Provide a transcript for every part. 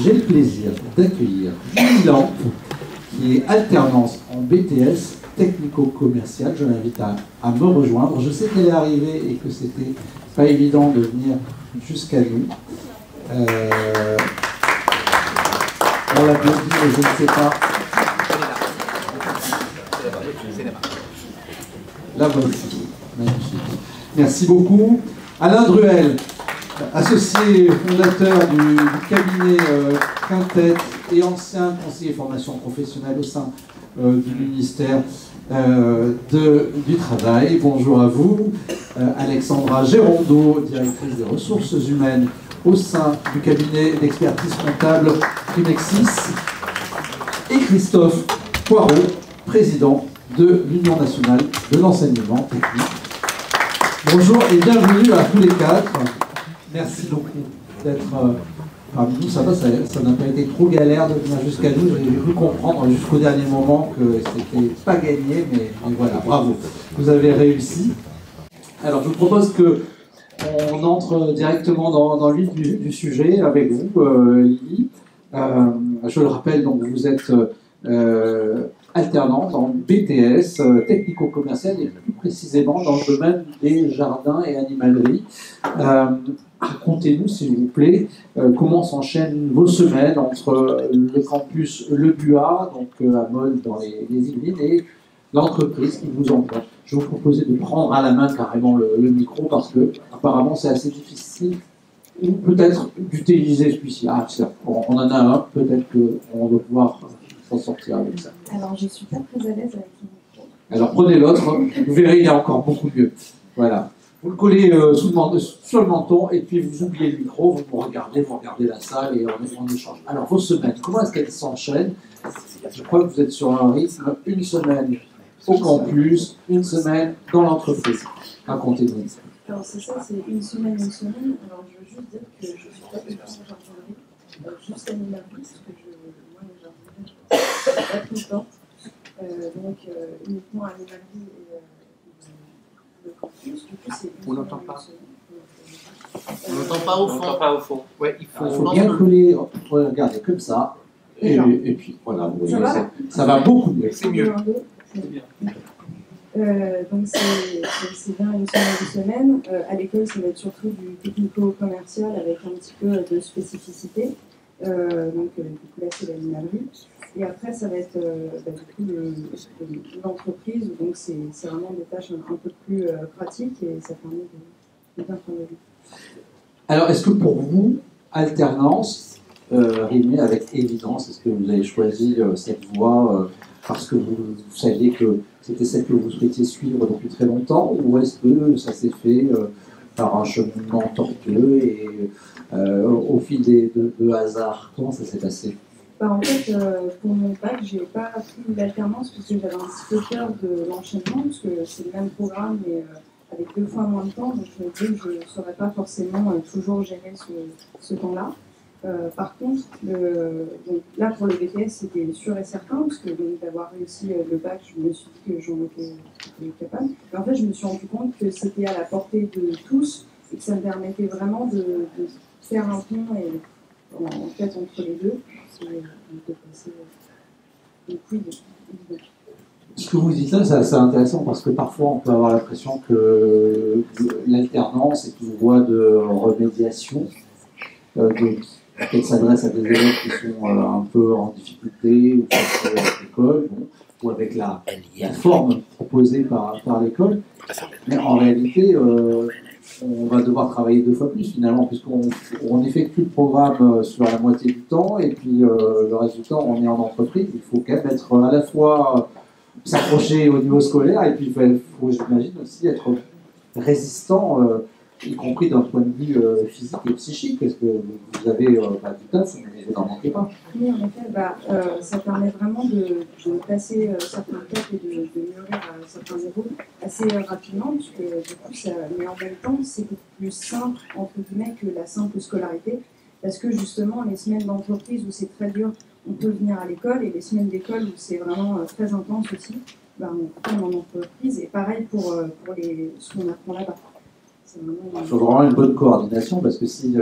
j'ai le plaisir d'accueillir Julie Lampe, qui est alternance en BTS technico-commercial. Je l'invite à me rejoindre. Je sais qu'elle est arrivée et que c'était pas évident de venir jusqu'à nous. On l'a bien dit, mais je ne sais pas. La voici. Magnifique. Merci beaucoup. Alain Druel, associé fondateur du cabinet Quintet et ancien conseiller formation professionnelle au sein du ministère du Travail. Bonjour à vous. Alexandra Gérondeau, directrice des ressources humaines au sein du cabinet d'expertise comptable Primexis. Et Christophe Poirot, président de l'Union nationale de l'enseignement technique. Bonjour et bienvenue à tous les quatre. Merci beaucoup d'être parmi nous. Ça va, ça n'a pas été trop galère de venir jusqu'à nous. J'ai cru comprendre jusqu'au dernier moment que c'était pas gagné, mais voilà, bravo. Vous avez réussi. Alors, je vous propose qu'on entre directement dans le vif du sujet avec vous, Lily. Je le rappelle, donc vous êtes alternante en BTS technico-commercial et plus précisément dans le domaine des jardins et animaleries. Racontez-nous, s'il vous plaît, comment s'enchaînent vos semaines entre le campus Le Buat, donc à Molles dans les Yvelines, et l'entreprise qui vous emploie. Je vais vous proposer de prendre à la main carrément le micro parce que apparemment c'est assez difficile, ou peut-être d'utiliser celui-ci. Ah, on en a un, peut-être qu'on va pouvoir s'en sortir avec ça. Alors je suis pas très à l'aise avec le micro. Alors prenez l'autre, vous verrez, il est encore beaucoup mieux. Voilà. Vous le collez sur le menton et puis vous oubliez le micro, vous regardez la salle et on échange. Alors vos semaines, comment est-ce qu'elles s'enchaînent? Je crois que vous êtes sur un rythme, une semaine au campus, une semaine dans l'entreprise. Racontez-nous. Alors c'est ça, c'est une semaine. Alors je veux juste dire que je ne suis pas du tout en jardinerie, juste animalerie, parce que moi les jardineries, pas tout le temps. Donc uniquement animalerie et le campus. Du coup, c'est on n'entend pas. On n'entend pas au fond. On n'entend pas au fond. Ouais, il faut bien coller, regardez comme ça. Et puis voilà, vous voyez, ça va beaucoup mieux. C'est mieux. Donc c'est bien une semaine. À l'école, ça va être surtout du technico-commercial avec un petit peu de spécificité. Donc du coup là, c'est l'animalerie. Et après, ça va être du coup l'entreprise. Donc c'est vraiment des tâches un peu plus pratiques et ça permet de bien prendre la vie. Alors, est-ce que pour vous, alternance rimait avec évidence? Est-ce que vous avez choisi cette voie parce que vous saviez que c'était celle que vous souhaitiez suivre depuis très longtemps, ou est-ce que ça s'est fait par un cheminement tortueux et au fil de hasard? Comment ça s'est passé? En fait, pour mon bac, j'ai pas pris l'alternance parce que j'avais un petit peu peur de l'enchaînement, parce que c'est le même programme, mais avec 2 fois moins de temps, donc je me disais que je ne saurais pas forcément toujours gérer ce temps-là. Par contre, donc là pour le BTS, c'était sûr et certain, parce que d'avoir réussi le bac, je me suis dit que j'en étais capable. Mais en fait, je me suis rendu compte que c'était à la portée de tous et que ça me permettait vraiment de faire un pont et, en fait entre les deux, et de passer Ce que vous dites là, c'est intéressant parce que parfois on peut avoir l'impression que l'alternance est une voie de remédiation. Peut-être s'adresse à des élèves qui sont un peu en difficulté ou à l'école, ou avec la forme proposée par l'école. Mais en réalité, on va devoir travailler 2 fois plus finalement, puisqu'on effectue le programme sur la moitié du temps, et puis le reste du temps, on est en entreprise. Il faut quand même être à la fois s'accrocher au niveau scolaire, et puis il faut j'imagine aussi être résistant, y compris d'un point de vue physique et psychique, parce que vous avez du taf, mais vous n'en manquez pas. Oui, en effet, ça permet vraiment de passer certains caps et de mûrir à certains niveaux assez rapidement, puisque du coup, mais en même temps, c'est beaucoup plus simple, entre guillemets, que la simple scolarité, parce que justement, les semaines d'entreprise où c'est très dur, on peut venir à l'école, et les semaines d'école où c'est vraiment très intense aussi, on peut en entreprise, et pareil pour ce qu'on apprend là-bas. Il faut vraiment une bonne coordination parce que si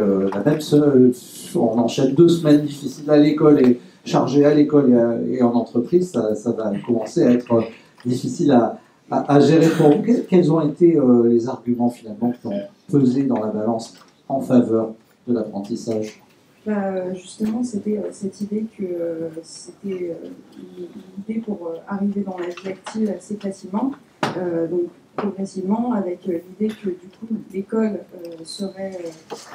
on enchaîne 2 semaines difficiles à l'école et chargées à l'école et en entreprise, ça va commencer à être difficile à gérer pour vous. Quels ont été les arguments finalement qui ont pesé dans la balance en faveur de l'apprentissage? Justement, c'était cette idée que c'était une idée pour arriver dans la vie active assez facilement. Donc progressivement, avec l'idée que du coup l'école serait,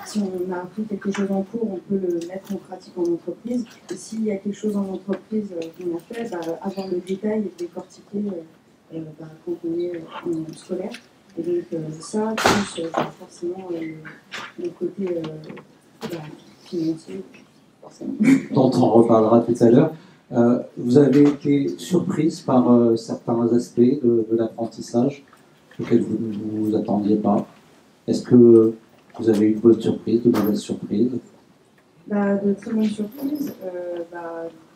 si on a appris quelque chose en cours, on peut le mettre en pratique en entreprise. Et s'il y a quelque chose en entreprise qu'on a fait, avoir le détail et décortiquer quand on est en scolaire. Et donc ça, plus forcément le côté financier, forcément. Dont on reparlera tout à l'heure. Vous avez été surprise par certains aspects de l'apprentissage auxquels vous ne vous attendiez pas. Est-ce que vous avez eu de bonnes surprises, de mauvaises surprises? De très bonnes surprises.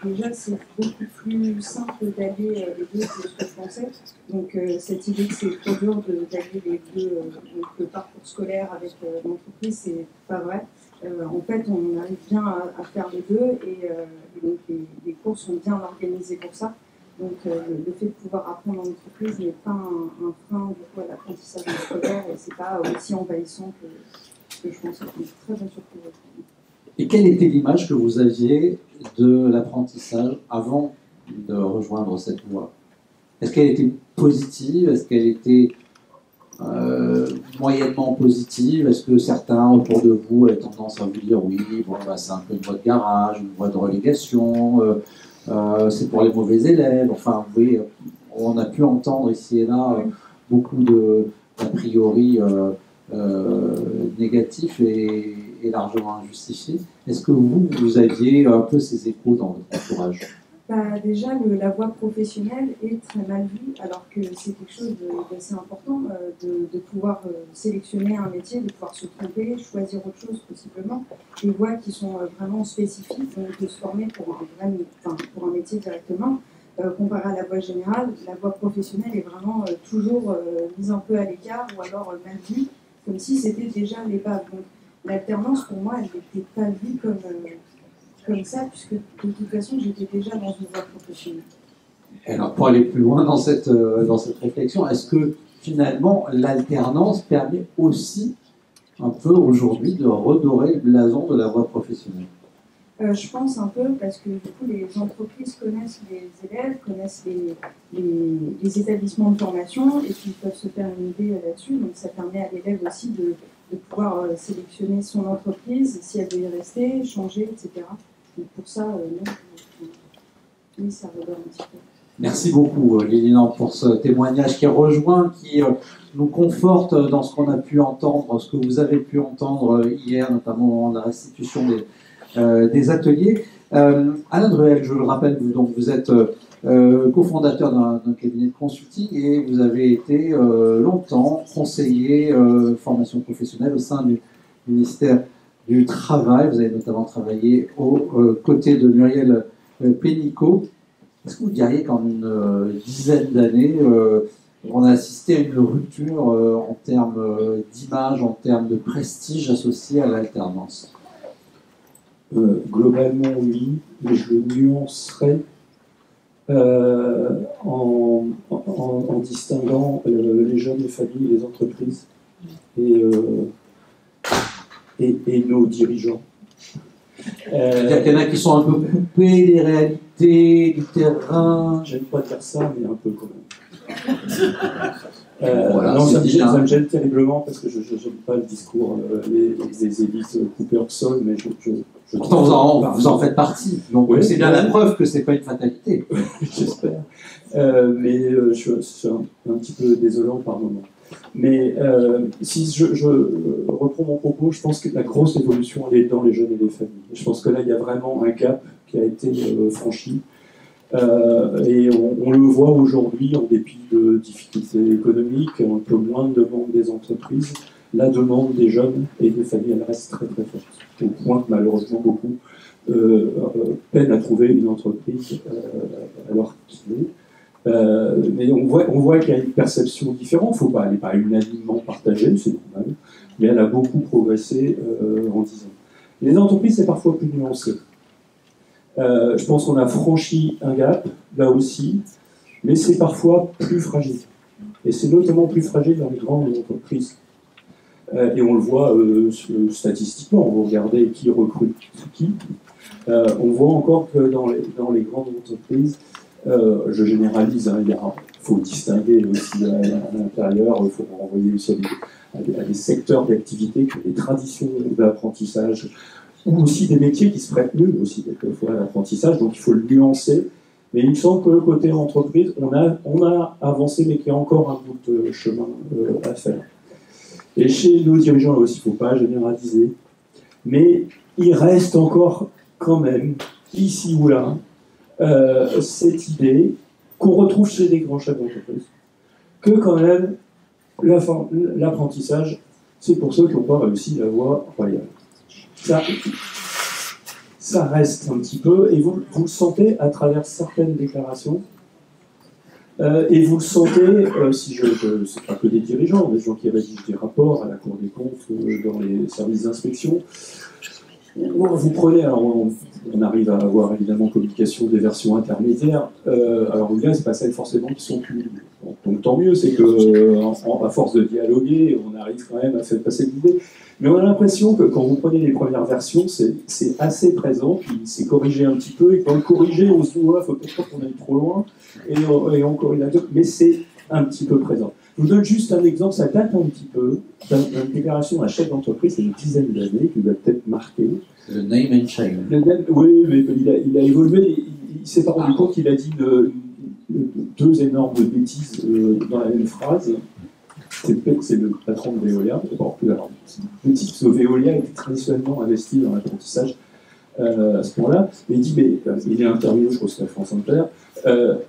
Déjà, c'est beaucoup plus simple d'allier les deux que ce que je pensais. Donc, cette idée que c'est trop dur d'allier les deux, donc le parcours scolaire avec l'entreprise, c'est pas vrai. En fait, on arrive bien à faire les deux et donc les cours sont bien organisés pour ça. Donc, le fait de pouvoir apprendre en entreprise n'est pas un frein du coup, à l'apprentissage scolaire et c'est pas aussi envahissant que je pense. C'est une très bonne surprise. Et quelle était l'image que vous aviez de l'apprentissage avant de rejoindre cette voie? Est-ce qu'elle était positive? Est-ce qu'elle était moyennement positive? Est-ce que certains autour de vous avaient tendance à vous dire oui, c'est un peu une voie de garage, une voie de relégation, c'est pour les mauvais élèves? Enfin, vous voyez, on a pu entendre ici et là beaucoup d'a priori négatifs et largement injustifiés. Est-ce que vous aviez un peu ces échos dans votre entourage? Déjà, la voie professionnelle est très mal vue, alors que c'est quelque chose d'assez important de pouvoir sélectionner un métier, de pouvoir se tromper, choisir autre chose possiblement. Des voies qui sont vraiment spécifiques, donc de se former pour un métier directement. Comparé à la voie générale, la voie professionnelle est vraiment toujours mise un peu à l'écart ou alors mal vue, comme si c'était déjà les bases. Donc l'alternance, pour moi, elle n'était pas vue comme ça, puisque de toute façon, j'étais déjà dans une voie professionnelle. Alors, pour aller plus loin dans cette réflexion, est-ce que finalement, l'alternance permet aussi un peu aujourd'hui de redorer le blason de la voie professionnelle? Je pense un peu, parce que du coup, les entreprises connaissent les élèves, connaissent les établissements de formation, et puis peuvent se faire une idée là-dessus. Donc, ça permet à l'élève aussi de pouvoir sélectionner son entreprise, si elle veut y rester, changer, etc. Donc pour ça, oui, ça redonne un petit peu. Merci beaucoup, Lilian, pour ce témoignage qui rejoint, qui nous conforte dans ce qu'on a pu entendre, ce que vous avez pu entendre hier, notamment au moment de la restitution des ateliers. Alain Druel, je le rappelle, vous êtes cofondateur d'un cabinet de consulting et vous avez été longtemps conseiller formation professionnelle au sein du ministère du Travail. Vous avez notamment travaillé aux côtés de Muriel Pénicaud. Est-ce que vous diriez qu'en une dizaine d'années, on a assisté à une rupture en termes d'image, en termes de prestige associé à l'alternance? Globalement, oui, mais je le nuancerai en distinguant les jeunes, les familles, les entreprises et nos dirigeants. C'est-à-dire qu'il y en a qui sont un peu coupés des réalités, du terrain. J'aime pas dire ça, mais un peu quand même. Voilà, ça me gêne terriblement parce que je n'aime pas le discours des élites coupées hors sol, mais pourtant, vous en faites partie. Donc oui, c'est bien la preuve que c'est pas une fatalité. J'espère. Mais je suis un petit peu désolant par moment. Mais si je reprends mon propos, je pense que la grosse évolution elle est dans les jeunes et les familles. Je pense que là, il y a vraiment un gap qui a été franchi. Et on le voit aujourd'hui, en dépit de difficultés économiques, un peu moins de demande des entreprises, la demande des jeunes et des familles, elle reste très très forte. Au point que malheureusement beaucoup peinent à trouver une entreprise à leur kiné. Mais on voit qu'il y a une perception différente, elle n'est pas unanimement partagée, c'est normal. mais elle a beaucoup progressé en 10 ans. Les entreprises, c'est parfois plus nuancé. Je pense qu'on a franchi un gap, là aussi, mais c'est parfois plus fragile. Et c'est notamment plus fragile dans les grandes entreprises. Et on le voit statistiquement, vous regardez qui recrute qui. On voit encore que dans les grandes entreprises, je généralise, hein, il faut distinguer aussi à l'intérieur, il faut renvoyer aussi à des secteurs d'activité qui ont des traditions d'apprentissage, ou aussi des métiers qui se prêtent mieux aussi quelquefois à l'apprentissage, donc il faut le nuancer. Mais il me semble que côté entreprise, on a avancé, mais qu'il y a encore un bout de chemin à faire. Et chez nos dirigeants, là aussi, il ne faut pas généraliser, mais il reste encore quand même, ici ou là, cette idée qu'on retrouve chez les grands chefs d'entreprise, que quand même, l'apprentissage, c'est pour ceux qui n'ont pas réussi la voie royale. Ça reste un petit peu, et vous le sentez à travers certaines déclarations, et vous le sentez, c'est pas que des dirigeants, des gens qui rédigent des rapports à la Cour des comptes, dans les services d'inspection. Vous prenez, alors on arrive à avoir évidemment communication des versions intermédiaires, alors là, c'est pas celles forcément qui sont publiées. Donc tant mieux, c'est que à force de dialoguer, on arrive quand même à faire passer l'idée. Mais on a l'impression que quand vous prenez les premières versions, c'est assez présent, puis c'est corrigé un petit peu, et quand on corrige, on se dit, ouais, faut peut-être pas qu'on aille trop loin, et on corrige un peu, mais c'est un petit peu présent. Je vous donne juste un exemple, ça date un petit peu d'une déclaration d'un chef d'entreprise, c'est une dizaine d'années, qui doit peut-être marquer. Le name and shame. Oui, mais il a évolué, il s'est pas rendu compte qu'il a dit deux énormes bêtises dans la même phrase. C'est le patron de Veolia. Bêtise, Veolia était traditionnellement investi dans l'apprentissage à ce moment-là. Mais il dit, mais il est interviewé, je crois que c'est la France Inter,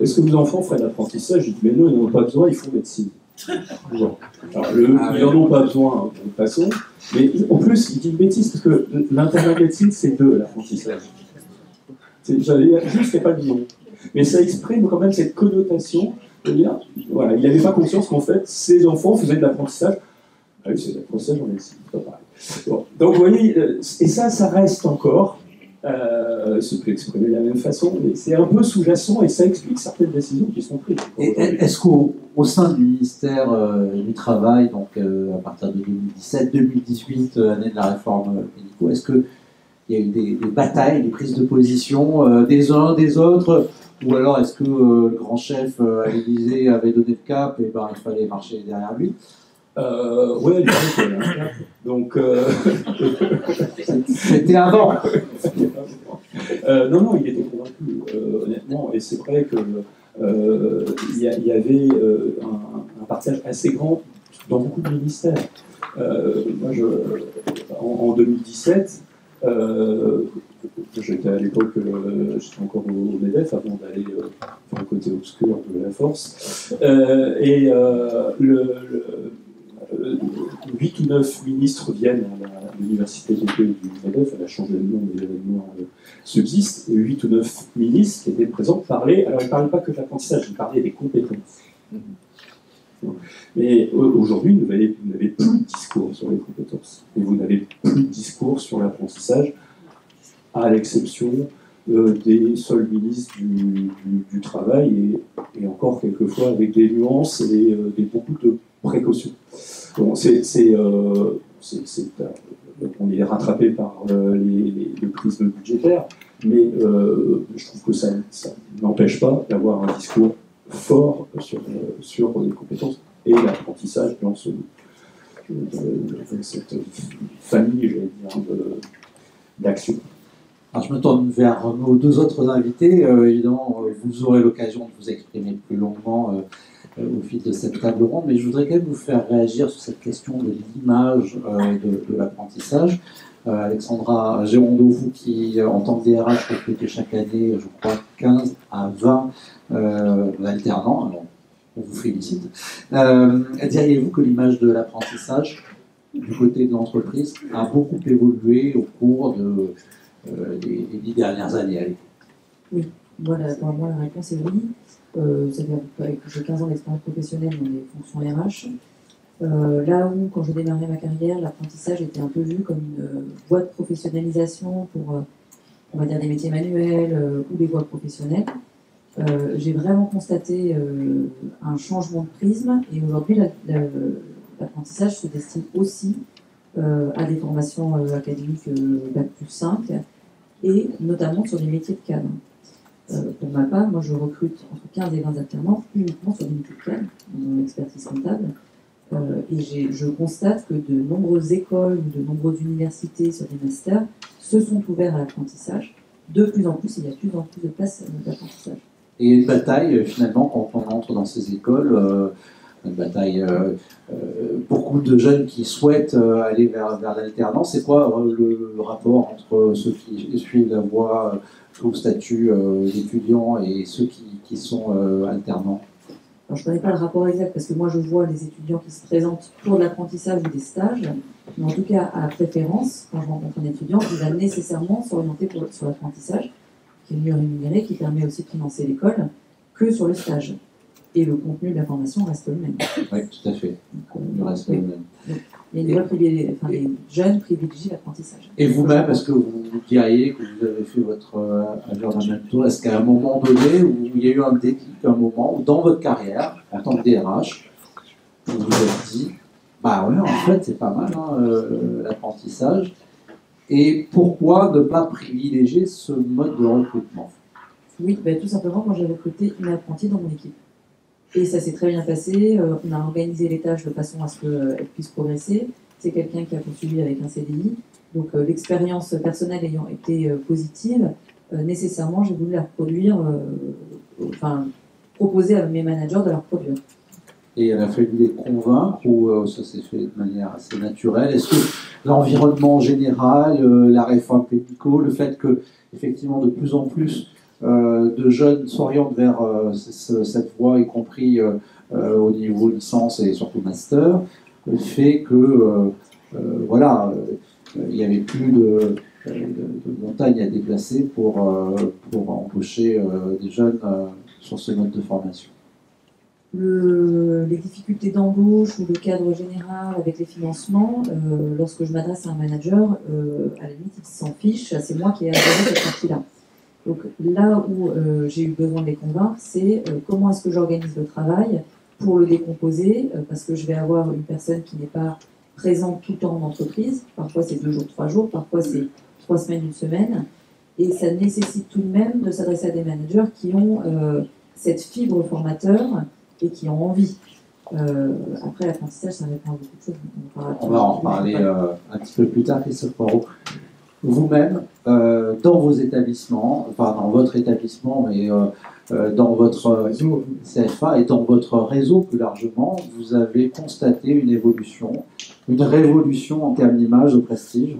est-ce que vos enfants feraient de l'apprentissage? Il dit, mais non, ils n'en ont pas besoin, ils font médecine. Bon. Alors, ils n'en ont pas besoin de toute façon, mais en plus, il dit une bêtise, parce que l'intérêt de médecine, c'est de l'apprentissage. J'allais juste, c'est pas le nom. Mais ça exprime quand même cette connotation de dire, voilà, il n'avait pas conscience qu'en fait, ses enfants faisaient de l'apprentissage. Ah oui, c'est de l'apprentissage en médecine, c'est pas pareil. Bon. Donc, vous voyez, et ça reste encore, se peut exprimer de la même façon, mais c'est un peu sous-jacent et ça explique certaines décisions qui sont prises. Est-ce qu'au sein du ministère du Travail, donc à partir de 2017-2018, année de la réforme médicale, est-ce qu'il y a eu des batailles, des prises de position des uns, des autres, ou alors est-ce que le grand chef à l'Élysée avait donné le cap et il fallait marcher derrière lui? Oui, il y avait un cap. Donc, c'était avant. Non, il était convaincu, honnêtement, et c'est vrai que il y avait un partage assez grand dans beaucoup de ministères. Moi, en 2017, j'étais à l'époque, j'étais encore au MEDEF avant d'aller faire le côté obscur de la force, et 8 ou 9 ministres viennent à l'université d'été du MEDEF, elle a changé de nom, mais l'événement subsiste, et 8 ou 9 ministres qui étaient présents parlaient, alors ils ne parlaient pas que de l'apprentissage, ils parlaient des compétences. Mais aujourd'hui, vous n'avez plus de discours sur les compétences, et vous n'avez plus de discours sur l'apprentissage, à l'exception des seuls ministres du travail, et encore quelquefois avec des nuances et beaucoup de précautions. Bon, on est rattrapé par le prisme budgétaire, mais je trouve que ça n'empêche pas d'avoir un discours fort sur les compétences et l'apprentissage dans cette famille, j'allais dire, d'action. Alors je me tourne vers nos deux autres invités. Évidemment, vous aurez l'occasion de vous exprimer plus longuement au fil de cette table ronde, mais je voudrais quand même vous faire réagir sur cette question de l'image de l'apprentissage. Alexandra Gérondeau, vous qui, en tant que DRH, recrutez chaque année, je crois, 15 à 20 alternants, alors on vous félicite. Diriez-vous que l'image de l'apprentissage du côté de l'entreprise a beaucoup évolué au cours des 10 dernières années? Allez. Oui, voilà, pour moi la réponse est oui. Ça fait j'ai 15 ans d'expérience professionnelle dans les fonctions RH. Là où, quand je démarrais ma carrière, l'apprentissage était un peu vu comme une voie de professionnalisation pour, on va dire, des métiers manuels ou des voies professionnelles, j'ai vraiment constaté un changement de prisme et aujourd'hui l'apprentissage se destine aussi à des formations académiques Bac+5 et notamment sur des métiers de cadre. Pour ma part, moi je recrute entre 15 et 20 alternants uniquement sur des métiers de cadre, mon expertise comptable. Et je constate que de nombreuses écoles ou de nombreuses universités sur des masters se sont ouverts à l'apprentissage. De plus en plus, il y a de plus en plus de places d'apprentissage. Et une bataille, finalement, quand on entre dans ces écoles, une bataille, beaucoup de jeunes qui souhaitent aller vers l'alternance. C'est quoi le rapport entre ceux qui suivent la voie sous statut d'étudiant et ceux qui sont alternants? Alors, je ne connais pas le rapport exact parce que moi je vois les étudiants qui se présentent pour de l'apprentissage ou des stages, mais en tout cas à préférence, quand je rencontre un étudiant, il va nécessairement s'orienter sur l'apprentissage, qui est mieux rémunéré, qui permet aussi de financer l'école, que sur le stage. Et le contenu de la formation reste le même. Oui, tout à fait. Il reste le même. Donc, il y a une voie les jeunes privilégient l'apprentissage. Et vous-même, est-ce que vous diriez que vous avez fait votre tour? Est-ce qu'à un moment donné, où il y a eu un déclic, un moment où dans votre carrière, en tant que DRH, vous vous êtes dit, bah ouais, en fait, c'est pas mal l'apprentissage. Et pourquoi ne pas privilégier ce mode de recrutement? Oui, ben, tout simplement, moi j'ai recruté une apprentie dans mon équipe. Et ça s'est très bien passé. On a organisé les tâches de façon à ce qu'elles puissent progresser. C'est quelqu'un qui a poursuivi avec un CDI. Donc l'expérience personnelle ayant été positive, nécessairement j'ai voulu la reproduire, proposer à mes managers de la reproduire. Et il a fallu les convaincre ou ça s'est fait de manière assez naturelle? Est-ce que l'environnement général, la réforme pédico, le fait que effectivement de plus en plus de jeunes s'orientent vers cette voie, y compris au niveau licence et surtout master, fait que il n'y avait plus de montagne à déplacer pour embaucher des jeunes sur ce mode de formation. Les difficultés d'embauche ou le cadre général avec les financements, lorsque je m'adresse à un manager, à la limite, il s'en fiche, c'est moi qui ai adressé cette partie-là. Donc là où j'ai eu besoin de les convaincre, c'est comment est-ce que j'organise le travail pour le décomposer, parce que je vais avoir une personne qui n'est pas présente tout le temps en entreprise, parfois c'est 2 jours, 3 jours, parfois c'est 3 semaines, 1 semaine, et ça nécessite tout de même de s'adresser à des managers qui ont cette fibre formateur et qui ont envie. Après, l'apprentissage, ça répond à beaucoup de choses. On va en parler un petit peu plus tard, Christophe Poirot. Vous-même, dans vos établissements, enfin dans votre établissement, mais dans votre CFA et dans votre réseau plus largement, vous avez constaté une évolution, une révolution en termes d'image, de prestige?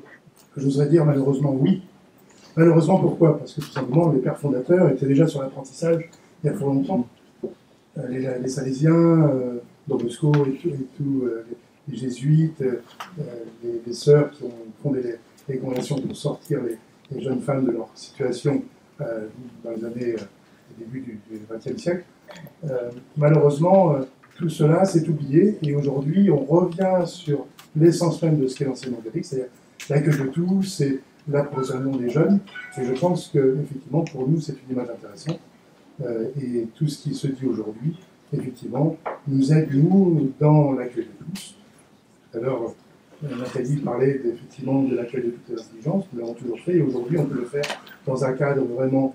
J'oserais dire malheureusement oui. Malheureusement pourquoi? Parce que tout simplement les pères fondateurs étaient déjà sur l'apprentissage il y a fort longtemps. Les Salésiens, Don Bosco et tout, les jésuites, les sœurs qui ont fondé les congrégations pour sortir les jeunes femmes de leur situation dans les années début du XXe siècle. Malheureusement, tout cela s'est oublié et aujourd'hui on revient sur l'essence même de ce qu'est l'enseignement catholique, c'est-à-dire l'accueil de tous, c'est l'approvisionnement des jeunes, et je pense que effectivement pour nous c'est une image intéressante. Et tout ce qui se dit aujourd'hui, effectivement, nous aide, nous, dans l'accueil de tous. Tout à l'heure, Nathalie parlait effectivement de l'accueil de toutes les intelligences, nous l'avons toujours fait, et aujourd'hui, on peut le faire dans un cadre vraiment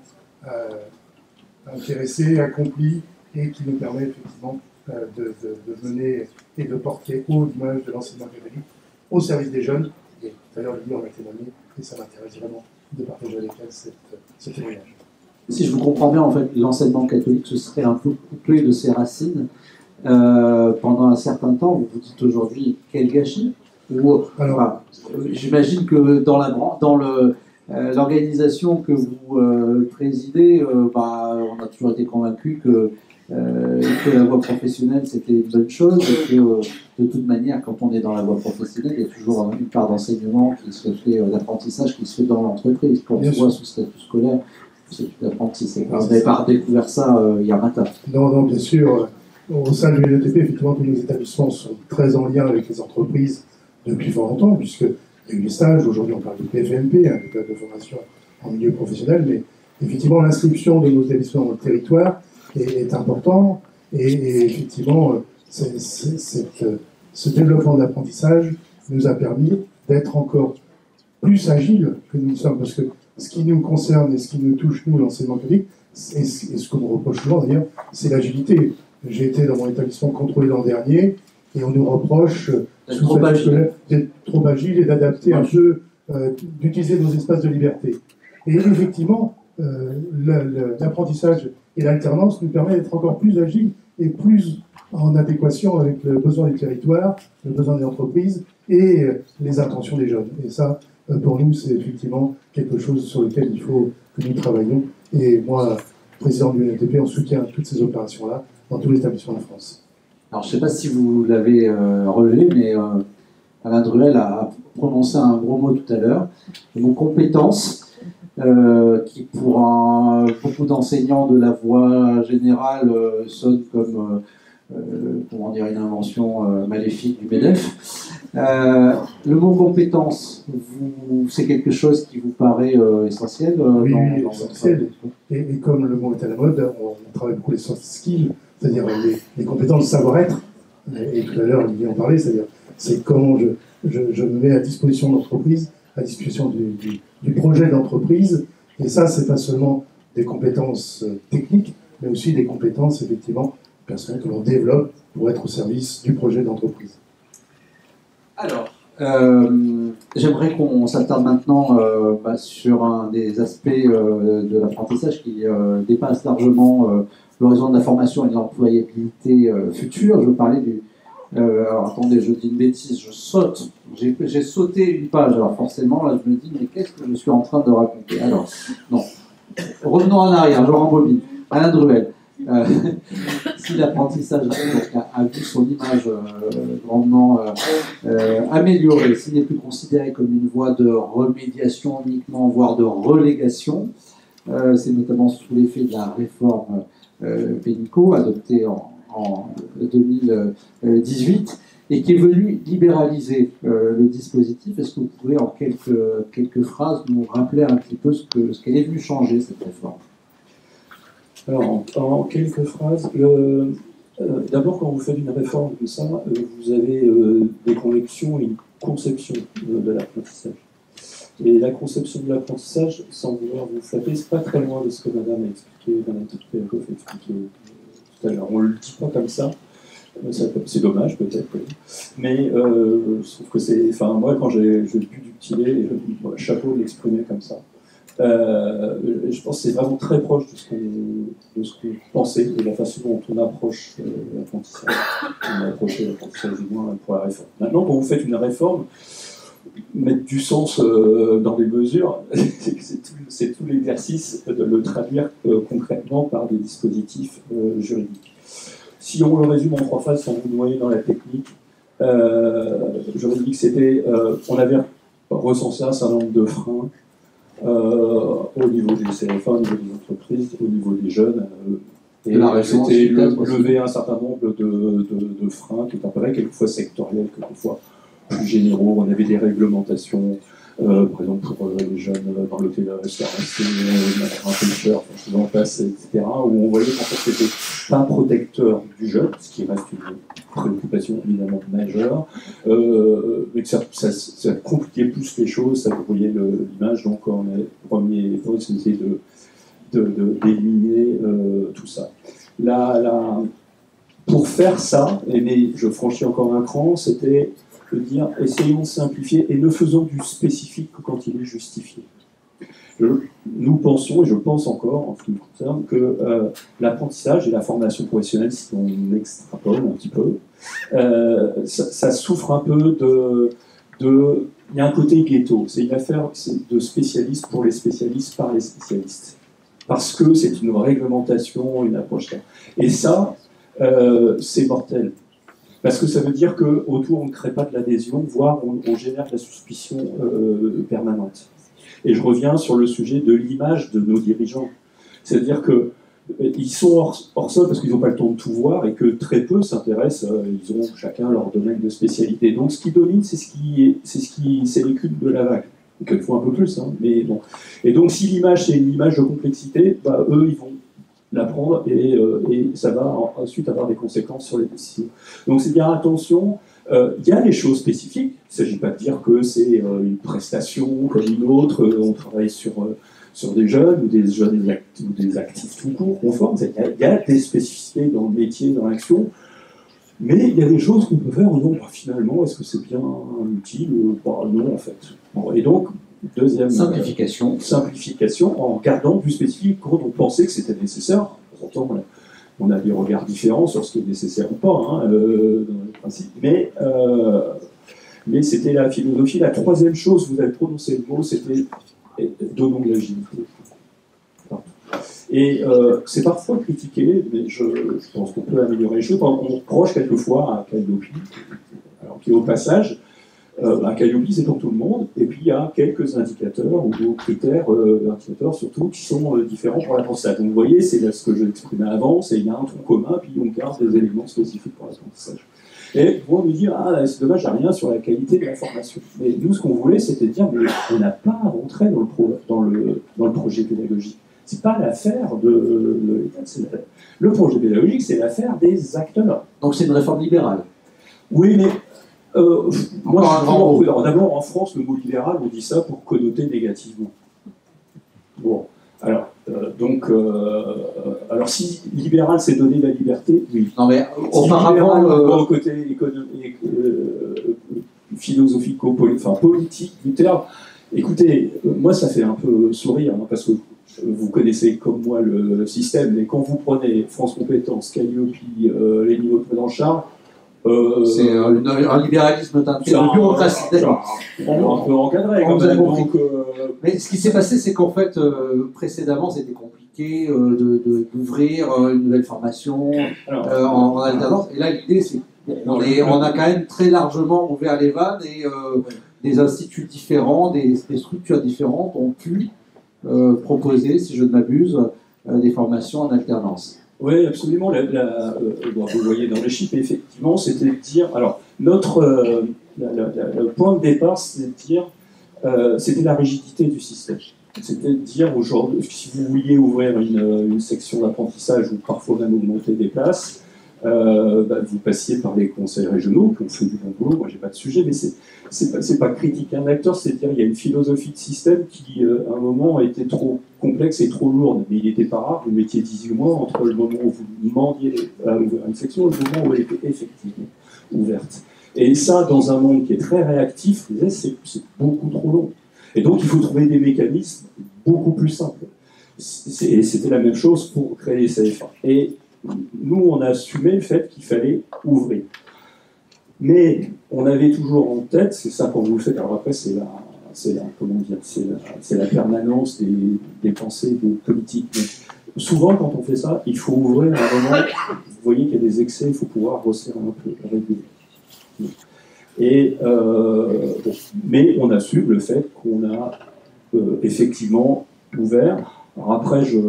intéressé, accompli, et qui nous permet effectivement de mener et de porter haut l'image de l'enseignement catholique au service des jeunes. Et tout à l'heure, Lily en a témoigné, et ça m'intéresse vraiment de partager avec elle ce témoignage. Si je vous comprends bien, en fait, l'enseignement catholique se serait un peu coupé de ses racines pendant un certain temps. Vous vous dites aujourd'hui, quel gâchis? J'imagine que dans l'organisation que vous présidez, on a toujours été convaincu que la voie professionnelle c'était une bonne chose, et que de toute manière, quand on est dans la voie professionnelle, il y a toujours une part d'enseignement qui se fait, d'apprentissage qui se fait dans l'entreprise. Quand on voit sous statut scolaire, c'est tout apprenti. Vous n'avez pas redécouvert ça il y a 20 ans. Non, bien sûr. Au sein de l'UNETP, effectivement, tous nos établissements sont très en lien avec les entreprises depuis fort longtemps, puisqu'il y a eu des stages. Aujourd'hui, on parle de PFMP, des places de formation en milieu professionnel, mais effectivement, l'inscription de nos établissements dans le territoire est important, et effectivement, ce développement de l'apprentissage nous a permis d'être encore plus agiles que nous sommes, parce que ce qui nous concerne et ce qui nous touche, nous, l'enseignement public, et ce qu'on nous reproche souvent d'ailleurs, c'est l'agilité. J'ai été dans mon établissement contrôlé l'an dernier, et on nous reproche d'être trop agile et d'adapter un peu, d'utiliser nos espaces de liberté. Et effectivement, l'apprentissage et l'alternance nous permettent d'être encore plus agiles et plus en adéquation avec le besoin du territoire, le besoin des entreprises et les intentions des jeunes. Et ça, pour nous, c'est effectivement quelque chose sur lequel il faut que nous travaillions. Et moi, président de l'UNETP, on soutient toutes ces opérations-là dans tous les établissements de France. Alors, je ne sais pas si vous l'avez relevé, mais Alain Druel a prononcé un gros mot tout à l'heure, le mot compétence, qui pour beaucoup d'enseignants de la voie générale sonne comme comment dire, une invention maléfique du MEDEF. Le mot compétence, c'est quelque chose qui vous paraît essentiel Oui, essentiel. Et comme le mot est à la mode, on travaille beaucoup les soft skills, c'est-à-dire les compétences de savoir-être. Et tout à l'heure, Olivier en parlait, c'est-à-dire c'est comment je me mets à disposition de l'entreprise, à disposition du projet d'entreprise. Et ça, c'est pas seulement des compétences techniques, mais aussi des compétences, effectivement, personnelles que l'on développe pour être au service du projet d'entreprise. Alors, j'aimerais qu'on s'attarde maintenant sur un des aspects de l'apprentissage qui dépasse largement l'horizon de la formation et de l'employabilité future. Je veux parler du... alors attendez, je dis une bêtise, je saute. J'ai sauté une page, alors forcément, là je me dis, mais qu'est-ce que je suis en train de raconter? Alors, non. Revenons en arrière, je rembobine. Alain Druel. Si l'apprentissage a vu son image grandement améliorée, s'il n'est plus considéré comme une voie de remédiation uniquement, voire de relégation, c'est notamment sous l'effet de la réforme Pénicaud, adoptée en 2018, et qui est venue libéraliser le dispositif. Est-ce que vous pouvez en quelques phrases nous rappeler un petit peu ce qu'elle est venue changer, cette réforme? Alors, en quelques phrases, d'abord, quand vous faites une réforme comme ça, vous avez des connexions et une conception de l'apprentissage. Et la conception de l'apprentissage, sans vouloir vous flatter, c'est pas très loin de ce que Madame a expliqué, Madame Topelkov a expliqué tout à l'heure. On ne le dit pas comme ça, c'est dommage peut-être, mais je trouve que c'est... Enfin, moi, quand j'ai pu du petit lait, chapeau de l'exprimer comme ça. Je pense que c'est vraiment très proche de ce qu'on pensait et la façon dont on approche l'apprentissage. On a approché l'apprentissage du moins pour la réforme. Maintenant, quand vous faites une réforme, mettre du sens dans les mesures, c'est tout l'exercice de le traduire concrètement par des dispositifs juridiques. Si on le résume en 3 phases sans vous noyer dans la technique, juridique, c'était on avait recensé un certain nombre de freins au niveau des CFA, au niveau des entreprises, au niveau des jeunes, et c'était lever un certain nombre de freins qui apparaissent quelquefois sectoriels, quelquefois plus généraux. On avait des réglementations, par exemple pour les jeunes dans l'hôtellerie-restauration, un pêcheur, je vous en passe, etc., où on voyait qu'en fait c'était pas protecteur du jeune, ce qui reste une préoccupation évidemment majeure, mais que ça compliquait plus les choses, ça vous voyez l'image, donc en premier époque, c'était d'éliminer tout ça. Pour faire ça, mais je franchis encore un cran, c'était de dire essayons de simplifier et ne faisons du spécifique que quand il est justifié. Nous pensons, et je pense encore en ce qui me concerne, que l'apprentissage et la formation professionnelle, si on extrapole un petit peu, ça souffre un peu il y a un côté ghetto, c'est une affaire de spécialistes pour les spécialistes par les spécialistes. Parce que c'est une réglementation, une approche. Et ça, c'est mortel. Parce que ça veut dire qu'autour, on ne crée pas de l'adhésion, voire on génère de la suspicion permanente. Et je reviens sur le sujet de l'image de nos dirigeants. C'est-à-dire que ils sont hors sol parce qu'ils n'ont pas le temps de tout voir et que très peu s'intéressent, ils ont chacun leur domaine de spécialité. Donc ce qui domine, c'est c'est l'écume de la vague. Quelquefois un peu plus, hein, mais bon. Et donc si l'image c'est une image de complexité, bah, eux ils vont l'apprendre et ça va ensuite avoir des conséquences sur les décisions. Donc c'est bien attention, il y a des choses spécifiques, il ne s'agit pas de dire que c'est une prestation comme une autre, on travaille sur des jeunes ou des actifs tout court, conformes, il y a des spécificités dans le métier, dans l'action, mais il y a des choses qu'on peut faire en disant, bah, finalement, est-ce que c'est bien utile? Bah, non, en fait. Bon, et donc, deuxième simplification, en regardant du spécifique quand on pensait que c'était nécessaire. Pourtant, on a des regards différents sur ce qui est nécessaire ou pas, hein, dans le principe. Mais c'était la philosophie. La troisième chose, vous avez prononcé le mot, c'était donnons de l'agilité. Et c'est parfois critiqué, mais je pense qu'on peut améliorer les choses. On reproche quelquefois à Calliope, alors qui est au passage, Calliope c'est pour tout le monde, et puis il y a quelques indicateurs, ou critères, indicateurs surtout, qui sont différents pour l'apprentissage. Donc vous voyez, c'est ce que je exprimais avant, c'est il y a un tronc commun, puis on garde des éléments spécifiques pour l'apprentissage. Et vous me dire, ah, c'est dommage, il n'y a rien sur la qualité de l'information. Mais nous, ce qu'on voulait, c'était de dire, mais on n'a pas à rentrer dans le projet pédagogique. C'est pas l'affaire de l'État. Le projet pédagogique, c'est l'affaire des acteurs. Donc c'est une réforme libérale. Oui, mais moi, d'abord, en France, le mot libéral, on dit ça pour connoter négativement. Bon, alors, alors si libéral, c'est donner la liberté, oui. Non, mais auparavant, au côté philosophico-politique du terme, écoutez, moi, ça fait un peu sourire, hein, parce que vous connaissez comme moi le système, mais quand vous prenez France Compétences, Calliope, les niveaux de prise en charge, c'est un libéralisme teinté de bureaucratie. On peut encadrer. Mais ce qui s'est passé, c'est qu'en fait, précédemment, c'était compliqué d'ouvrir une nouvelle formation en alternance. Et là, l'idée, c'est on a quand même très largement ouvert les vannes et des instituts différents, des structures différentes ont pu proposer, si je ne m'abuse, des formations en alternance. Oui, absolument. Vous voyez dans les chiffres, effectivement, c'était de dire. Alors, le point de départ, c'était de dire. C'était la rigidité du système. C'était de dire aujourd'hui, si vous vouliez ouvrir une section d'apprentissage ou parfois même augmenter des places, vous passiez par les conseils régionaux qui ont fait du bon boulot. Moi, j'ai pas de sujet, mais c'est pas critiquer un acteur, c'est dire il y a une philosophie de système qui, à un moment, a été trop complexe et trop lourde. Mais il n'était pas rare, vous mettiez 18 mois entre le moment où vous demandiez à ouvrir une section et le moment où elle était effectivement ouverte. Et ça, dans un monde qui est très réactif, c'est beaucoup trop long. Et donc, il faut trouver des mécanismes beaucoup plus simples. C'était la même chose pour créer les CFA. Et nous, on a assumé le fait qu'il fallait ouvrir. Mais on avait toujours en tête, c'est ça quand vous le faites, alors après c'est la permanence des pensées, des politiques. Mais souvent quand on fait ça, il faut ouvrir un moment, vous voyez qu'il y a des excès, il faut pouvoir resserrer un peu, réguler. Et, mais on assume le fait qu'on a effectivement ouvert. Alors après, je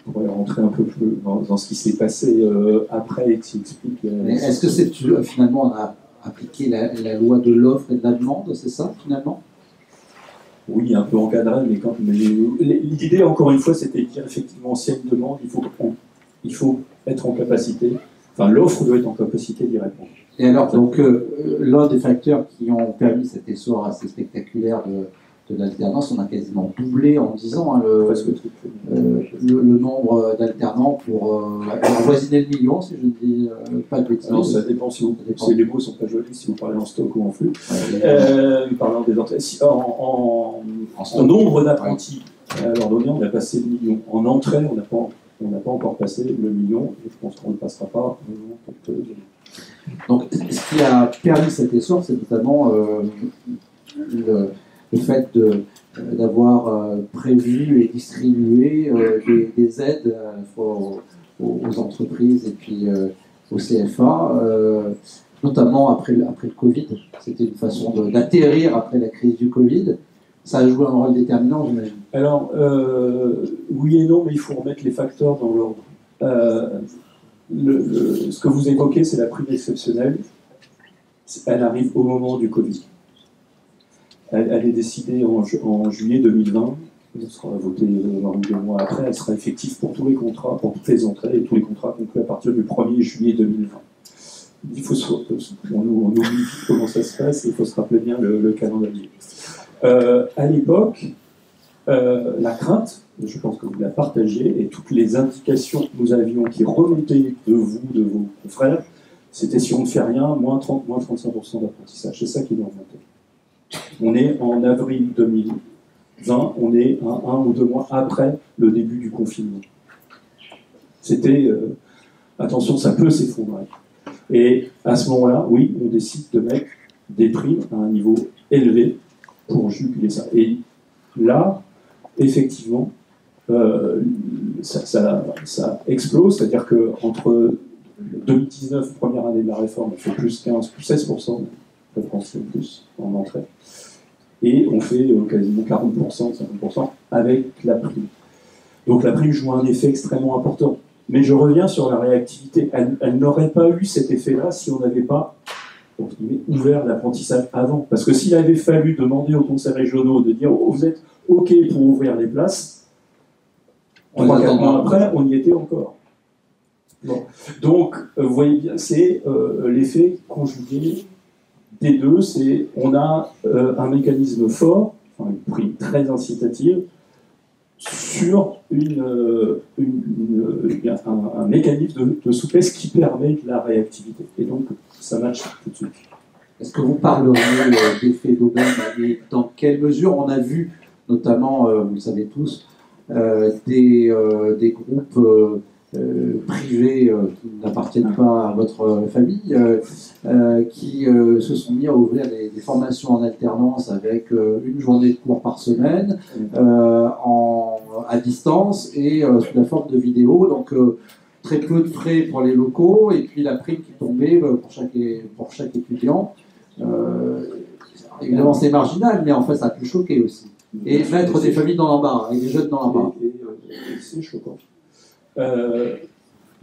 pourrais rentrer un peu plus dans ce qui s'est passé après et qui explique. Est-ce que c'est finalement on a appliqué la loi de l'offre et de la demande, c'est ça finalement? Oui, un peu encadré, mais quand l'idée encore une fois, c'était de dire effectivement s'il y a une demande, il faut être en capacité. Enfin, l'offre doit être en capacité d'y répondre. Et alors, donc, l'un des facteurs qui ont permis cet essor assez spectaculaire de l'alternance, on a quasiment doublé en 10 ans le nombre d'alternants pour avoisiner le million, si je ne dis pas de bêtises. Non, ça dépend si les mots ne sont pas jolis, si vous parlez en stock ou en flux. Parlant des entrées, en nombre d'apprentis, alors donné, on a passé le million. En entrée, on n'a pas encore passé le million, et je pense qu'on ne passera pas. Donc, ce qui a permis cet essor, c'est notamment le fait d'avoir prévu et distribué des aides à la fois aux entreprises et puis au CFA, notamment après le Covid. C'était une façon d'atterrir après la crise du Covid. Ça a joué un rôle déterminant, j'imagine. Alors, oui et non, mais il faut remettre les facteurs dans l'ordre. Ce que vous évoquez, c'est la prime exceptionnelle. Elle arrive au moment du Covid. Elle est décidée en juillet 2020. Elle sera votée 2 mois après. Elle sera effective pour tous les contrats, pour toutes les entrées et tous les contrats conclus à partir du 1er juillet 2020. On oublie comment ça se passe et il faut se rappeler bien le calendrier. À l'époque, la crainte, je pense que vous la partagez, et toutes les indications que nous avions qui remontaient de vous, de vos confrères, c'était si on ne fait rien, moins 30, moins 35% d'apprentissage. C'est ça qui nous remontait. On est en avril 2020, on est 1 ou 2 mois après le début du confinement. C'était, attention, ça peut s'effondrer. Et à ce moment-là, oui, on décide de mettre des primes à un niveau élevé pour juguler ça. Et là, effectivement, ça explose, c'est-à-dire qu'entre 2019, première année de la réforme, on fait plus 15, plus 16% de français plus en entrée, et on fait quasiment 40%, 50% avec la prime. Donc la prime joue un effet extrêmement important. Mais je reviens sur la réactivité. Elle n'aurait pas eu cet effet-là si on n'avait pas ouvert l'apprentissage avant. Parce que s'il avait fallu demander aux conseils régionaux de dire oh, vous êtes OK pour ouvrir les places, 3-4 mois après, on y était encore. Bon. Donc, vous voyez bien, c'est l'effet conjugué des deux. C'est on a un mécanisme fort, enfin, une prime très incitative, sur un mécanisme de souplesse qui permet de la réactivité. Et donc, ça matche tout de suite. Est-ce que vous parleriez d'effet d'aubaine et dans quelle mesure on a vu, notamment, vous le savez tous, des groupes privés qui n'appartiennent pas à votre famille, qui se sont mis à ouvrir des formations en alternance avec une journée de cours par semaine, à distance et sous la forme de vidéos. Donc très peu de frais pour les locaux et puis la prime qui tombait pour chaque étudiant. Évidemment c'est marginal, mais en fait ça a pu choquer aussi. Et mettre des familles dans l'embarras, et des jeunes dans l'embarras. C'est choquant.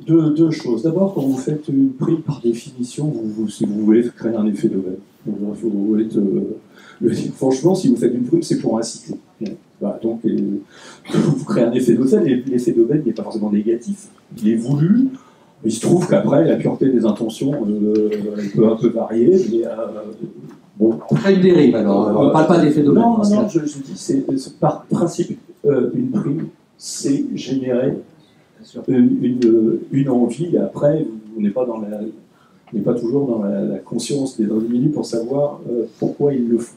Deux choses. D'abord, quand vous faites une prime, par définition, si vous voulez créer un effet d'aubaine. Franchement, si vous faites une prime, c'est pour inciter. Voilà, donc, vous créez un effet d'aubaine. L'effet d'aubaine n'est pas forcément négatif. Il est voulu. Il se trouve qu'après, la pureté des intentions elle peut un peu varier. Mais, bon. Après une dérive, alors. On ne parle pas d'effet d'aubaine. Non, je dis, c'est par principe, une prime, c'est générer une envie, et après, on n'est pas toujours dans la conscience des individus pour savoir pourquoi ils le font.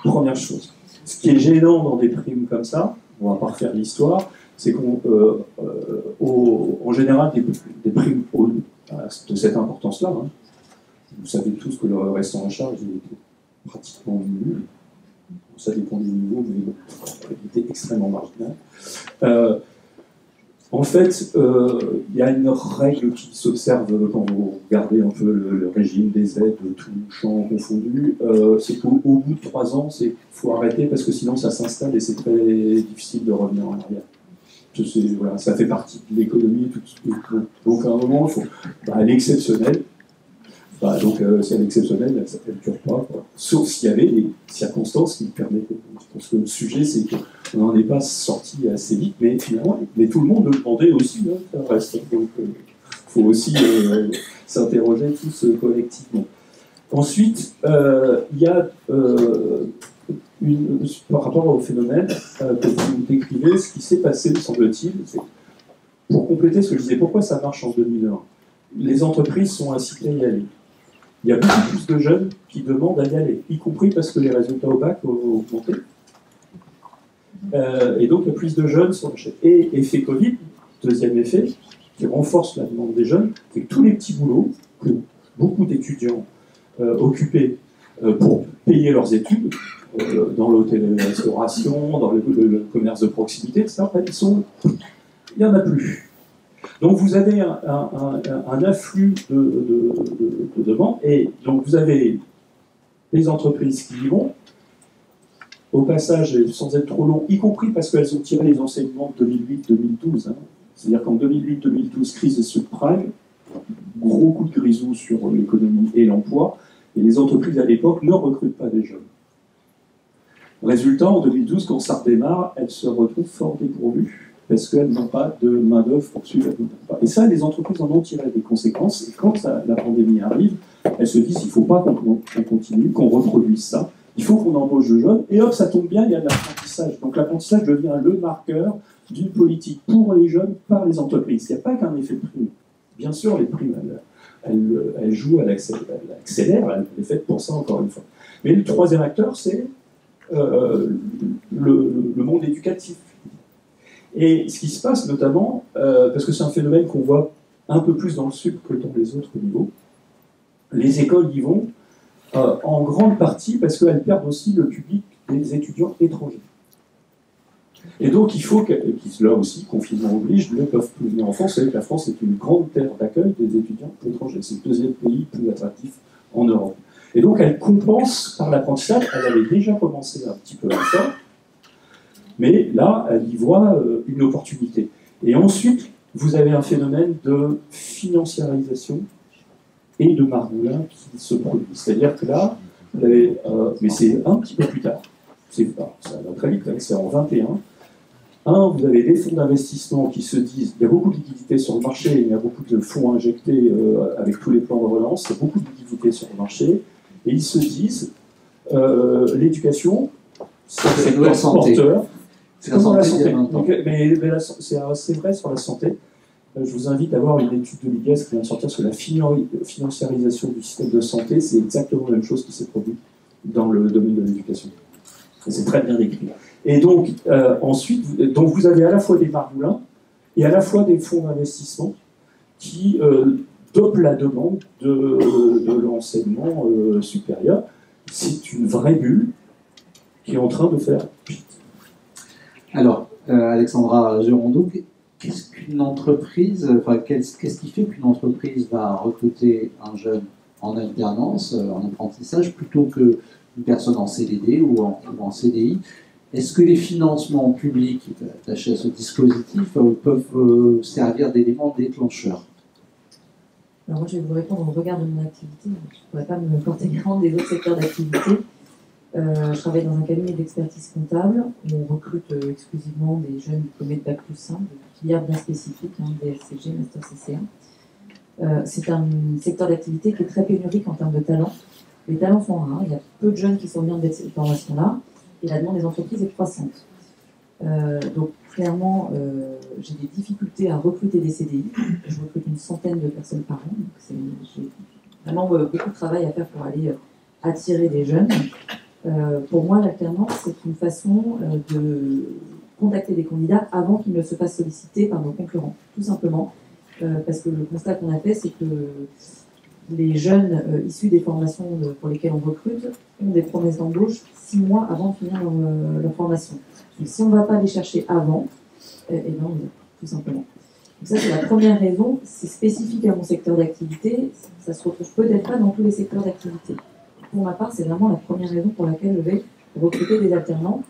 Première chose. Ce qui est gênant dans des primes comme ça, on va pas refaire l'histoire, c'est qu'en général, des primes de cette importance-là, hein, vous savez tous que le restant en charge est pratiquement nul. Ça dépend du niveau, mais il était extrêmement marginal. En fait, il y a une règle qui s'observe quand vous regardez un peu le régime des aides, tout champ confondu, c'est qu'au bout de 3 ans, il faut arrêter parce que sinon ça s'installe et c'est très difficile de revenir en arrière. Voilà, ça fait partie de l'économie. Donc à un moment, il faut l'exceptionnel. Donc si elle est exceptionnelle, ça ne dure pas. Quoi. Sauf s'il y avait des circonstances qui le permettaient. Parce que le sujet, c'est qu'on n'en est pas sorti assez vite, mais finalement, tout le monde le demandait aussi, hein, ça reste. Donc il faut aussi s'interroger tous collectivement. Ensuite, il y a, par rapport au phénomène que vous décrivez, ce qui s'est passé, semble-t-il, c'est, pour compléter ce que je disais, pourquoi ça marche en 2001 ? Les entreprises sont incitées à y aller. Il y a beaucoup plus de jeunes qui demandent à y aller, y compris parce que les résultats au bac ont augmenté. Et donc, il y a plus de jeunes sur le marché. Et effet Covid, deuxième effet, qui renforce la demande des jeunes, c'est que tous les petits boulots que beaucoup d'étudiants occupés pour payer leurs études, dans l'hôtellerie-restauration, dans le commerce de proximité, etc., il n'y en a plus. Donc vous avez un afflux de demandes, et donc vous avez les entreprises qui y vont, au passage, sans être trop long, y compris parce qu'elles ont tiré les enseignements de 2008-2012, hein, C'est-à-dire qu'en 2008-2012, crise des subprimes, gros coup de grisou sur l'économie et l'emploi, et les entreprises à l'époque ne recrutent pas des jeunes. Résultat, en 2012, quand ça redémarre, elles se retrouvent fort dépourvues parce qu'elles n'ont pas de main-d'œuvre pour suivre elles n'ont pas. Et ça, les entreprises en ont tiré des conséquences. Et quand la pandémie arrive, elles se disent il ne faut pas qu'on continue, qu'on reproduise ça. Il faut qu'on embauche de jeunes. Et hop, ça tombe bien, il y a de l'apprentissage. Donc l'apprentissage devient le marqueur d'une politique pour les jeunes par les entreprises. Il n'y a pas qu'un effet de prime. Bien sûr, les primes, elles jouent, elles accélèrent, elles sont faites pour ça, encore une fois. Mais le troisième acteur, c'est le monde éducatif. Et ce qui se passe notamment, parce que c'est un phénomène qu'on voit un peu plus dans le sud que dans les autres niveaux, les écoles y vont en grande partie parce qu'elles perdent aussi le public des étudiants étrangers. Et donc il faut que, là aussi, confinement oblige, ne peuvent plus venir en France. Vous savez que la France est une grande terre d'accueil des étudiants étrangers. C'est le deuxième pays plus attractif en Europe. Et donc elle compense par l'apprentissage. Elle avait déjà commencé un petit peu à ça, mais là, elle y voit une opportunité. Et ensuite, vous avez un phénomène de financiarisation et de margoulin qui se produit. C'est-à-dire que là, vous avez, mais c'est un petit peu plus tard, ça va très vite, c'est en 21. Vous avez des fonds d'investissement qui se disent, il y a beaucoup de liquidités sur le marché, il y a beaucoup de fonds injectés avec tous les plans de relance, il y a beaucoup de liquidités sur le marché, et ils se disent, l'éducation, c'est un porteur. C'est comme dans la santé. Donc, mais c'est assez vrai sur la santé. Je vous invite à voir une étude de l'IGES qui vient de sortir sur la financiarisation du système de santé. C'est exactement la même chose qui s'est produite dans le domaine de l'éducation. C'est très bien décrit. Et donc, ensuite, vous avez à la fois des margoulins et à la fois des fonds d'investissement qui dopent la demande de l'enseignement supérieur. C'est une vraie bulle qui est en train de faire pite. Alors, Alexandra Gerondeau, qu'est-ce qu'une entreprise, qu'est-ce qui fait qu'une entreprise va recruter un jeune en alternance, en apprentissage, plutôt qu'une personne en CDD ou en CDI? Est-ce que les financements publics attachés à ce dispositif peuvent servir d'éléments déclencheurs? Alors moi, je vais vous répondre au regard de mon activité. Je ne pourrais pas me porter garant des autres secteurs d'activité. Je travaille dans un cabinet d'expertise comptable où on recrute exclusivement des jeunes diplômés de Bac+5, de filières bien spécifiques, DSCG, Master CCA. C'est un secteur d'activité qui est très pénurique en termes de talents. Les talents sont rares, il y a peu de jeunes qui sont bien de cette formation-là, et la demande des entreprises est croissante. Donc clairement, j'ai des difficultés à recruter des CDI. Je recrute une centaine de personnes par an, donc j'ai vraiment beaucoup de travail à faire pour aller attirer des jeunes. Pour moi, l'alternance, c'est une façon de contacter des candidats avant qu'ils ne se fassent solliciter par nos concurrents, tout simplement. Parce que le constat qu'on a fait, c'est que les jeunes issus des formations pour lesquelles on recrute ont des promesses d'embauche 6 mois avant de finir leur formation. Donc si on ne va pas les chercher avant, eh bien, tout simplement. Donc ça, c'est la première raison. C'est spécifique à mon secteur d'activité. Ça ne se retrouve peut-être pas dans tous les secteurs d'activité. Pour ma part, c'est vraiment la première raison pour laquelle je vais recruter des alternants.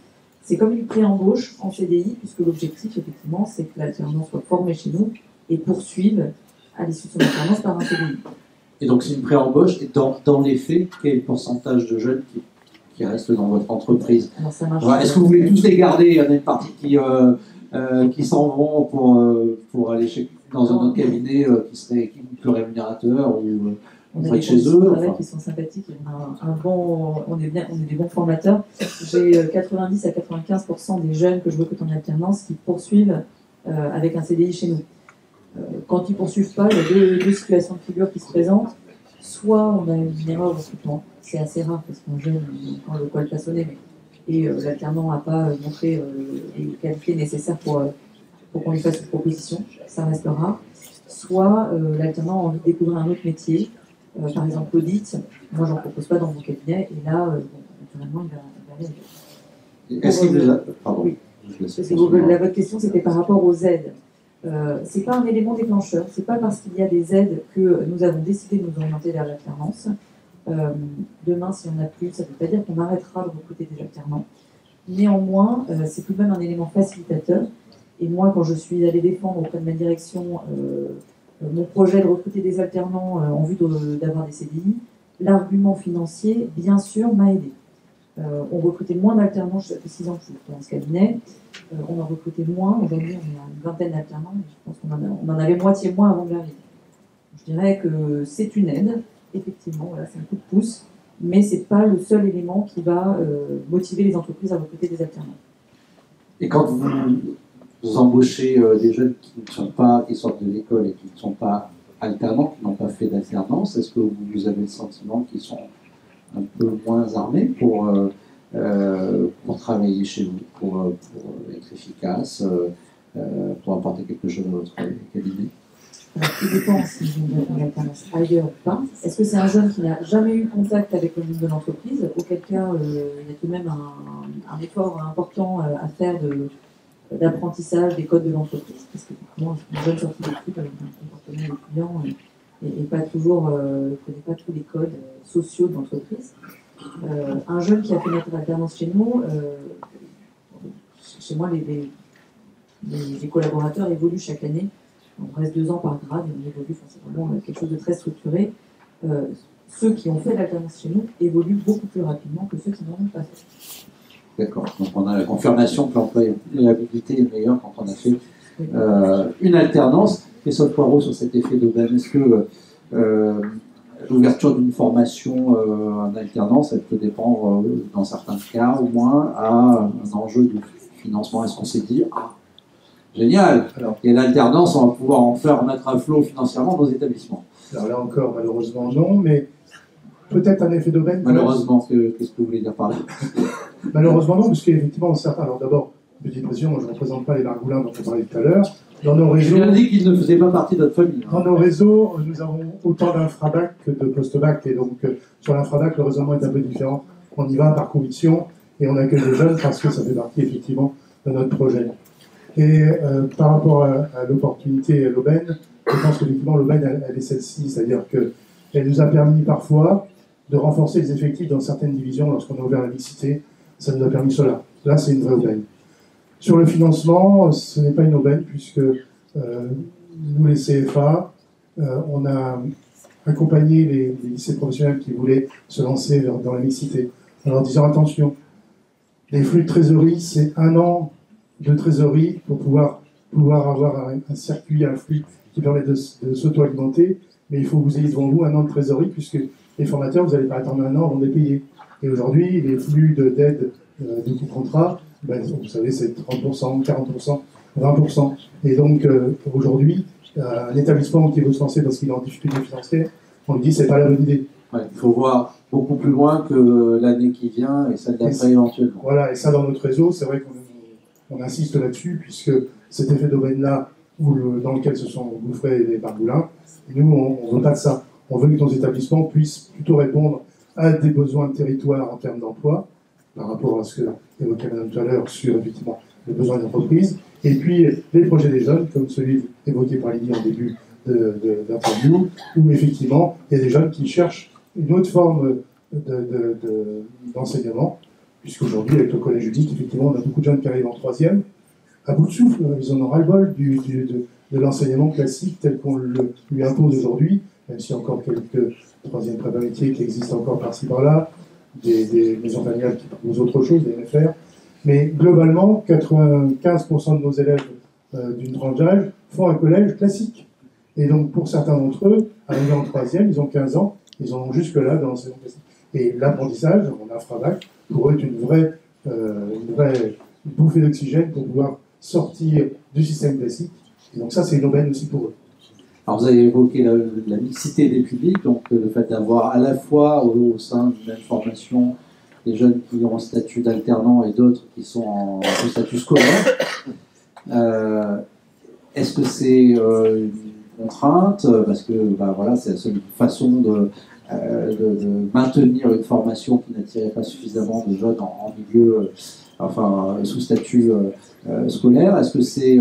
C'est comme une pré-embauche en CDI, puisque l'objectif, effectivement, c'est que l'alternant soit formé chez nous et poursuive à l'issue de son alternance par un CDI. Et donc, c'est une pré-embauche. Et dans les faits, quel est le pourcentage de jeunes qui restent dans votre entreprise? Alors, ça marche. Est-ce que vous voulez tous les garder? Il y en a une partie qui s'en vont pour aller dans un autre cabinet qui serait plus rémunérateur ou on a des chez eux, qui sont sympathiques, on est des bons formateurs. J'ai 90 à 95% des jeunes que je recrute en alternance qui poursuivent avec un CDI chez nous. Quand ils ne poursuivent pas, il y a deux situations de figure qui se présentent. Soit on a une erreur de recrutement, c'est assez rare parce qu'un jeune, quand le poil façonné, et l'alternant n'a pas montré les qualités nécessaires pour qu'on lui fasse une proposition, ça reste rare. Soit l'alternant a envie de découvrir un autre métier. Par exemple, l'audit, moi j'en propose pas dans mon cabinet, et là, naturellement, il va aller. Est-ce que vous a... Pardon. Oui. Votre question, c'était par rapport aux aides. C'est pas un élément déclencheur, c'est pas parce qu'il y a des aides que nous avons décidé de nous orienter vers l'alternance. Demain, si on n'a plus, ça ne veut pas dire qu'on arrêtera de recruter des alternants. Néanmoins, c'est tout de même un élément facilitateur Et moi, quand je suis allée défendre auprès de ma direction mon projet de recruter des alternants en vue d'avoir des CDI, l'argument financier, bien sûr, m'a aidé. On recrutait moins d'alternants, ça fait 6 ans que je suis dans ce cabinet, on en recrutait moins, aujourd'hui on est à une vingtaine d'alternants, mais je pense qu'on en avait moitié moins avant que j'arrive. Je dirais que c'est une aide, effectivement, voilà, c'est un coup de pouce, mais ce n'est pas le seul élément qui va motiver les entreprises à recruter des alternants. Et quand vous embauchez des jeunes qui sortent de l'école et qui ne sont pas alternants, qui n'ont pas fait d'alternance, est-ce que vous avez le sentiment qu'ils sont un peu moins armés pour travailler chez vous, pour être efficaces, pour apporter quelque chose à votre cabinet? Alors, tout dépend si vous avez une alternance ailleurs ou pas. Est-ce que c'est un jeune qui n'a jamais eu contact avec le monde de l'entreprise, auquel cas il y a tout de même un effort important à faire d'apprentissage des codes de l'entreprise, parce que effectivement, un jeune sorti d'études avec un comportement étudiant et pas toujours ne connaît pas tous les codes sociaux de l'entreprise. Un jeune qui a fait notre alternance chez nous, chez moi, les collaborateurs évoluent chaque année. On reste 2 ans par grade et on évolue, c'est vraiment quelque chose de très structuré. Ceux qui ont fait l'alternance chez nous évoluent beaucoup plus rapidement que ceux qui n'en ont pas fait. D'accord, donc on a la confirmation que l'employabilité est meilleure quand on a fait une alternance. Christophe Poirot, sur cet effet d'aubaine, est-ce que l'ouverture d'une formation en alternance, elle peut dépendre, dans certains cas au moins, à un enjeu de financement? Est-ce qu'on s'est dit, génial, alors il y a l'alternance, on va pouvoir en mettre à flot financièrement nos établissements? Alors là encore, malheureusement non, mais peut-être un effet d'aubaine. Malheureusement, qu'est-ce que vous voulez dire par là? Malheureusement non, parce qu'effectivement, certains. Alors d'abord, petite précision, moi je ne représente pas les Margoulins dont on parlait tout à l'heure. Dans nos réseaux, je viens de dire qu'ils ne faisaient pas partie de notre famille. Dans nos réseaux, nous avons autant d'infrabac que de post-bac, et donc sur l'infrabac, le raisonnement est un peu différent. On y va par conviction, et on accueille les jeunes parce que ça fait partie effectivement de notre projet. Et par rapport à l'opportunité et à l'aubaine, je pense qu'effectivement l'aubaine, elle est celle-ci, c'est-à-dire qu'elle nous a permis parfois de renforcer les effectifs dans certaines divisions lorsqu'on a ouvert la mixité. Ça nous a permis cela. Là, c'est une vraie aubaine. Sur le financement, ce n'est pas une aubaine, puisque nous, les CFA, on a accompagné les lycées professionnels qui voulaient se lancer dans la mixité, en leur disant attention, les flux de trésorerie, c'est 1 an de trésorerie pour pouvoir avoir un circuit, un flux qui permet de s'auto-alimenter, mais il faut que vous ayez devant vous 1 an de trésorerie, puisque les formateurs, vous n'allez pas attendre 1 an avant de les payer. Et aujourd'hui, les flux d'aide de coût contrat, vous savez, c'est 30%, 40%, 20%. Et donc, aujourd'hui, un établissement qui veut se lancer parce qu'il est en difficulté financière, on lui dit c'est pas la bonne idée. Ouais, il faut voir beaucoup plus loin que l'année qui vient et celle d'après éventuellement. Voilà, et ça dans notre réseau, c'est vrai qu'on insiste là-dessus, puisque cet effet d'aubaine-là, dans lequel se sont engouffrés les Margoulins, nous, on ne veut pas de ça. On veut que nos établissements puissent plutôt répondre à des besoins de territoire en termes d'emploi, par rapport à ce que évoquait Madame tout à l'heure sur effectivement les besoins d'entreprise, et puis les projets des jeunes, comme celui évoqué par Lydie en début d'interview, où effectivement il y a des jeunes qui cherchent une autre forme d'enseignement, puisqu'aujourd'hui avec le collège unique, effectivement on a beaucoup de jeunes qui arrivent en 3e, à bout de souffle, ils en ont ras-le-bol de l'enseignement classique tel qu'on lui impose aujourd'hui, même s'il y a encore quelques 3e prépa métiers qui existent encore par-ci par-là, des maisons familiales qui proposent autre chose, des MFR. Mais globalement, 95% de nos élèves d'une tranche d'âge font un collège classique. Et donc, pour certains d'entre eux, arrivés en 3e, ils ont 15 ans, ils en ont jusque-là dans l'enseignement classique. Et l'apprentissage, on a infrabac, pour eux, est une vraie bouffée d'oxygène pour pouvoir sortir du système classique. Et donc ça, c'est une aubaine aussi pour eux. Alors vous avez évoqué la mixité des publics, donc le fait d'avoir à la fois au sein d'une même formation des jeunes qui ont un statut d'alternant et d'autres qui sont en statut scolaire. Est-ce que c'est une contrainte? Parce que voilà, c'est la seule façon de maintenir une formation qui n'attirait pas suffisamment de jeunes en milieu, sous statut scolaire. Est-ce que c'est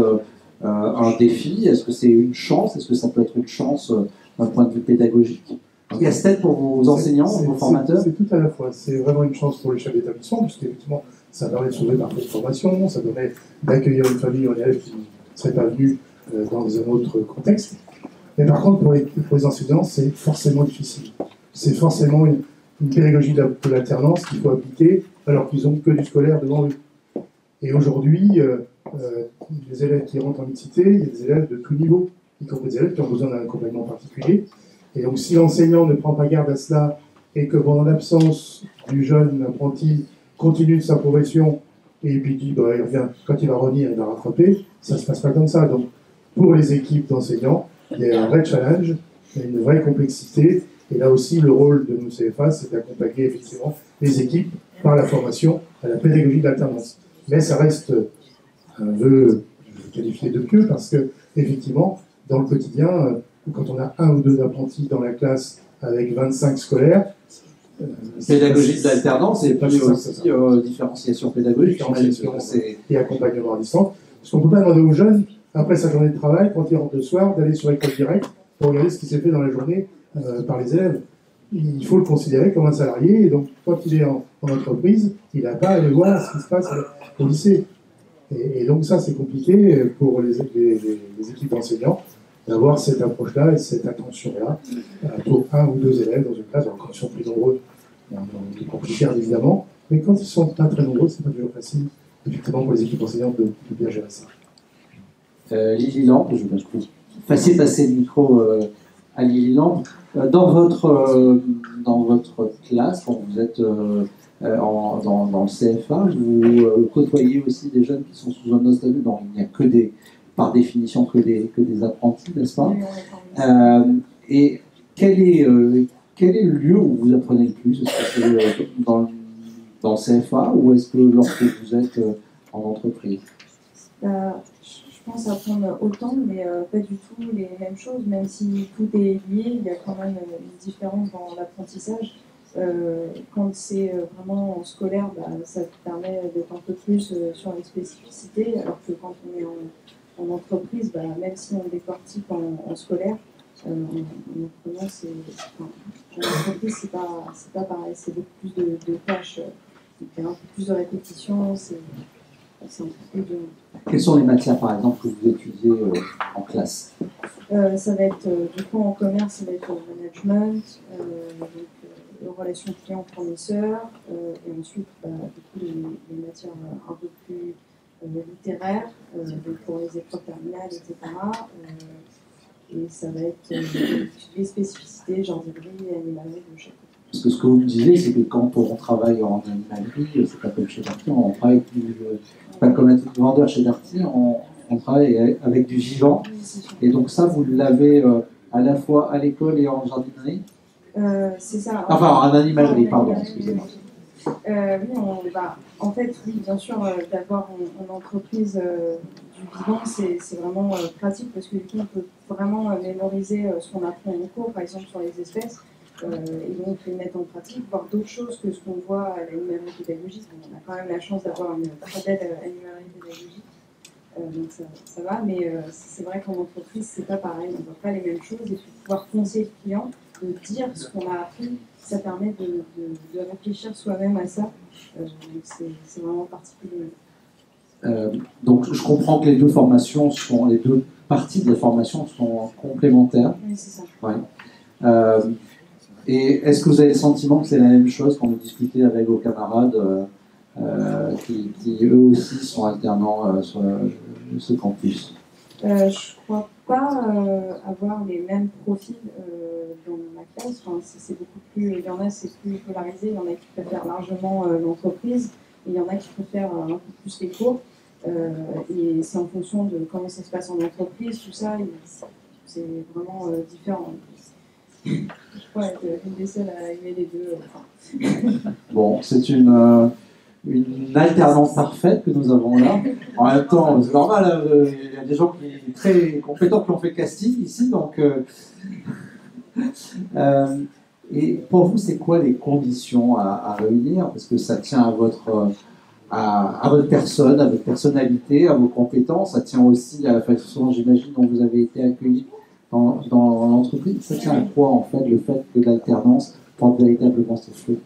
un défi? Est-ce que c'est une chance? Est-ce que ça peut être une chance d'un point de vue pédagogique? Casse-tête pour vos enseignants, vos formateurs? C'est tout à la fois. C'est vraiment une chance pour les chefs d'établissement, puisqu'effectivement, Ça permet de sauver parfois de formation, ça permet d'accueillir une famille ou un élève qui ne serait pas venu dans un autre contexte. Mais par contre, pour les enseignants, c'est forcément difficile. C'est forcément une pédagogie de l'alternance qu'il faut appliquer alors qu'ils n'ont que du scolaire devant eux. Et aujourd'hui, les élèves qui rentrent en mixité, il y a des élèves de tout niveau, y compris des élèves qui ont besoin d'un accompagnement particulier. Et donc, si l'enseignant ne prend pas garde à cela et que pendant l'absence du jeune apprenti continue sa progression et puis dit, bah, il revient, quand il va revenir, il va rattraper, ça ne se passe pas comme ça. Donc, pour les équipes d'enseignants, il y a un vrai challenge, il y a une vraie complexité. Et là aussi, le rôle de nos CFA, c'est d'accompagner effectivement les équipes par la formation à la pédagogie de l'alternance. Mais ça reste un vœu, je vais qualifier de pieux, parce que, effectivement, dans le quotidien, quand on a 1 ou 2 apprentis dans la classe avec 25 scolaires, pédagogie de l'alternance et puis aussi différenciation pédagogique et accompagnement à distance. Parce qu'on ne peut pas demander aux jeunes, après sa journée de travail, quand ils rentrent le soir, d'aller sur l'école directe pour regarder ce qui s'est fait dans la journée par les élèves. Il faut le considérer comme un salarié, et donc quand il est en entreprise, il n'a pas à aller voir ce qui se passe au lycée. Et donc ça, c'est compliqué pour les équipes d'enseignants d'avoir cette approche-là et cette attention-là pour 1 ou 2 élèves dans une classe. Alors, quand ils sont plus nombreux, c'est compliqué évidemment, mais quand ils sont pas très nombreux, c'est pas toujours facile, effectivement, pour les équipes enseignantes de bien gérer ça. Lily Lampe, je vais facile passer le micro à Lily Lampe. Dans votre classe, quand vous êtes dans le CFA, vous côtoyez aussi des jeunes qui sont sous un autre statut. Non, il n'y a que par définition que des apprentis, n'est-ce pas? Et quel est le lieu où vous apprenez le plus? Est-ce que c'est dans le CFA ou est-ce que lorsque vous êtes en entreprise? Je pense apprendre autant, mais pas du tout les mêmes choses, même si tout est lié, il y a quand même une différence dans l'apprentissage. Quand c'est vraiment en scolaire, ça permet d'être un peu plus sur les spécificités, alors que quand on est en entreprise, même si on décortique en scolaire, en apprenant, en entreprise, c'est pas pareil, c'est beaucoup plus de tâches, il y a un peu plus de répétition, c'est un peu plus de... Quelles sont les matières, par exemple, que vous étudiez en classe? Ça va être, du coup, en commerce, ça va être management, relations clients-fournisseurs, et ensuite, du coup, les matières un peu plus littéraires, donc pour les épreuves terminales, etc. Et ça va être les spécificités, gendarmerie et animalerie de chaque. Parce que ce que vous me disiez, c'est que quand on travaille en animalerie, c'est pas comme chez Darty, on travaille pas comme un vendeur chez Darty, on travaille avec du vivant. Et donc ça, vous l'avez à la fois à l'école et en jardinerie? C'est ça. Enfin, en animalerie, pardon, excusez-moi. Oui, en fait, oui, bien sûr, d'avoir en entreprise du vivant, c'est vraiment pratique parce que du coup, on peut vraiment mémoriser ce qu'on apprend en cours, par exemple sur les espèces, et donc les mettre en pratique, voir d'autres choses que ce qu'on voit à l'animalerie pédagogique. On a quand même la chance d'avoir une très belle animalerie pédagogique, donc ça va, mais c'est vrai qu'en entreprise, c'est pas pareil, on ne voit pas les mêmes choses, et puis pouvoir conseiller le client, de dire ce qu'on a appris, ça permet de réfléchir soi-même à ça. C'est vraiment particulier. Donc je comprends que les deux parties de la formation sont complémentaires. Oui, c'est ça. Ouais. Et est-ce que vous avez le sentiment que c'est la même chose quand vous discutez avec vos camarades qui eux aussi sont alternants sur ce campus? Je crois pas avoir les mêmes profils dans ma classe. Enfin, c'est beaucoup plus. Il y en a, c'est plus polarisé. Il y en a qui préfèrent largement l'entreprise, et il y en a qui préfèrent un peu plus les cours. Et c'est en fonction de comment ça se passe en entreprise, tout ça. C'est vraiment différent. Je crois être une des seules à aimer les deux. Bon, c'est une alternance parfaite que nous avons là. En même temps, c'est normal, il y a des gens très compétents qui ont fait le casting ici, donc... et pour vous, c'est quoi les conditions à réunir? Parce que ça tient à votre personne, à votre personnalité, à vos compétences, ça tient aussi à la façon, j'imagine, dont vous avez été accueilli dans l'entreprise. Ça tient à quoi, en fait, le fait que l'alternance porte véritablement ses fruits?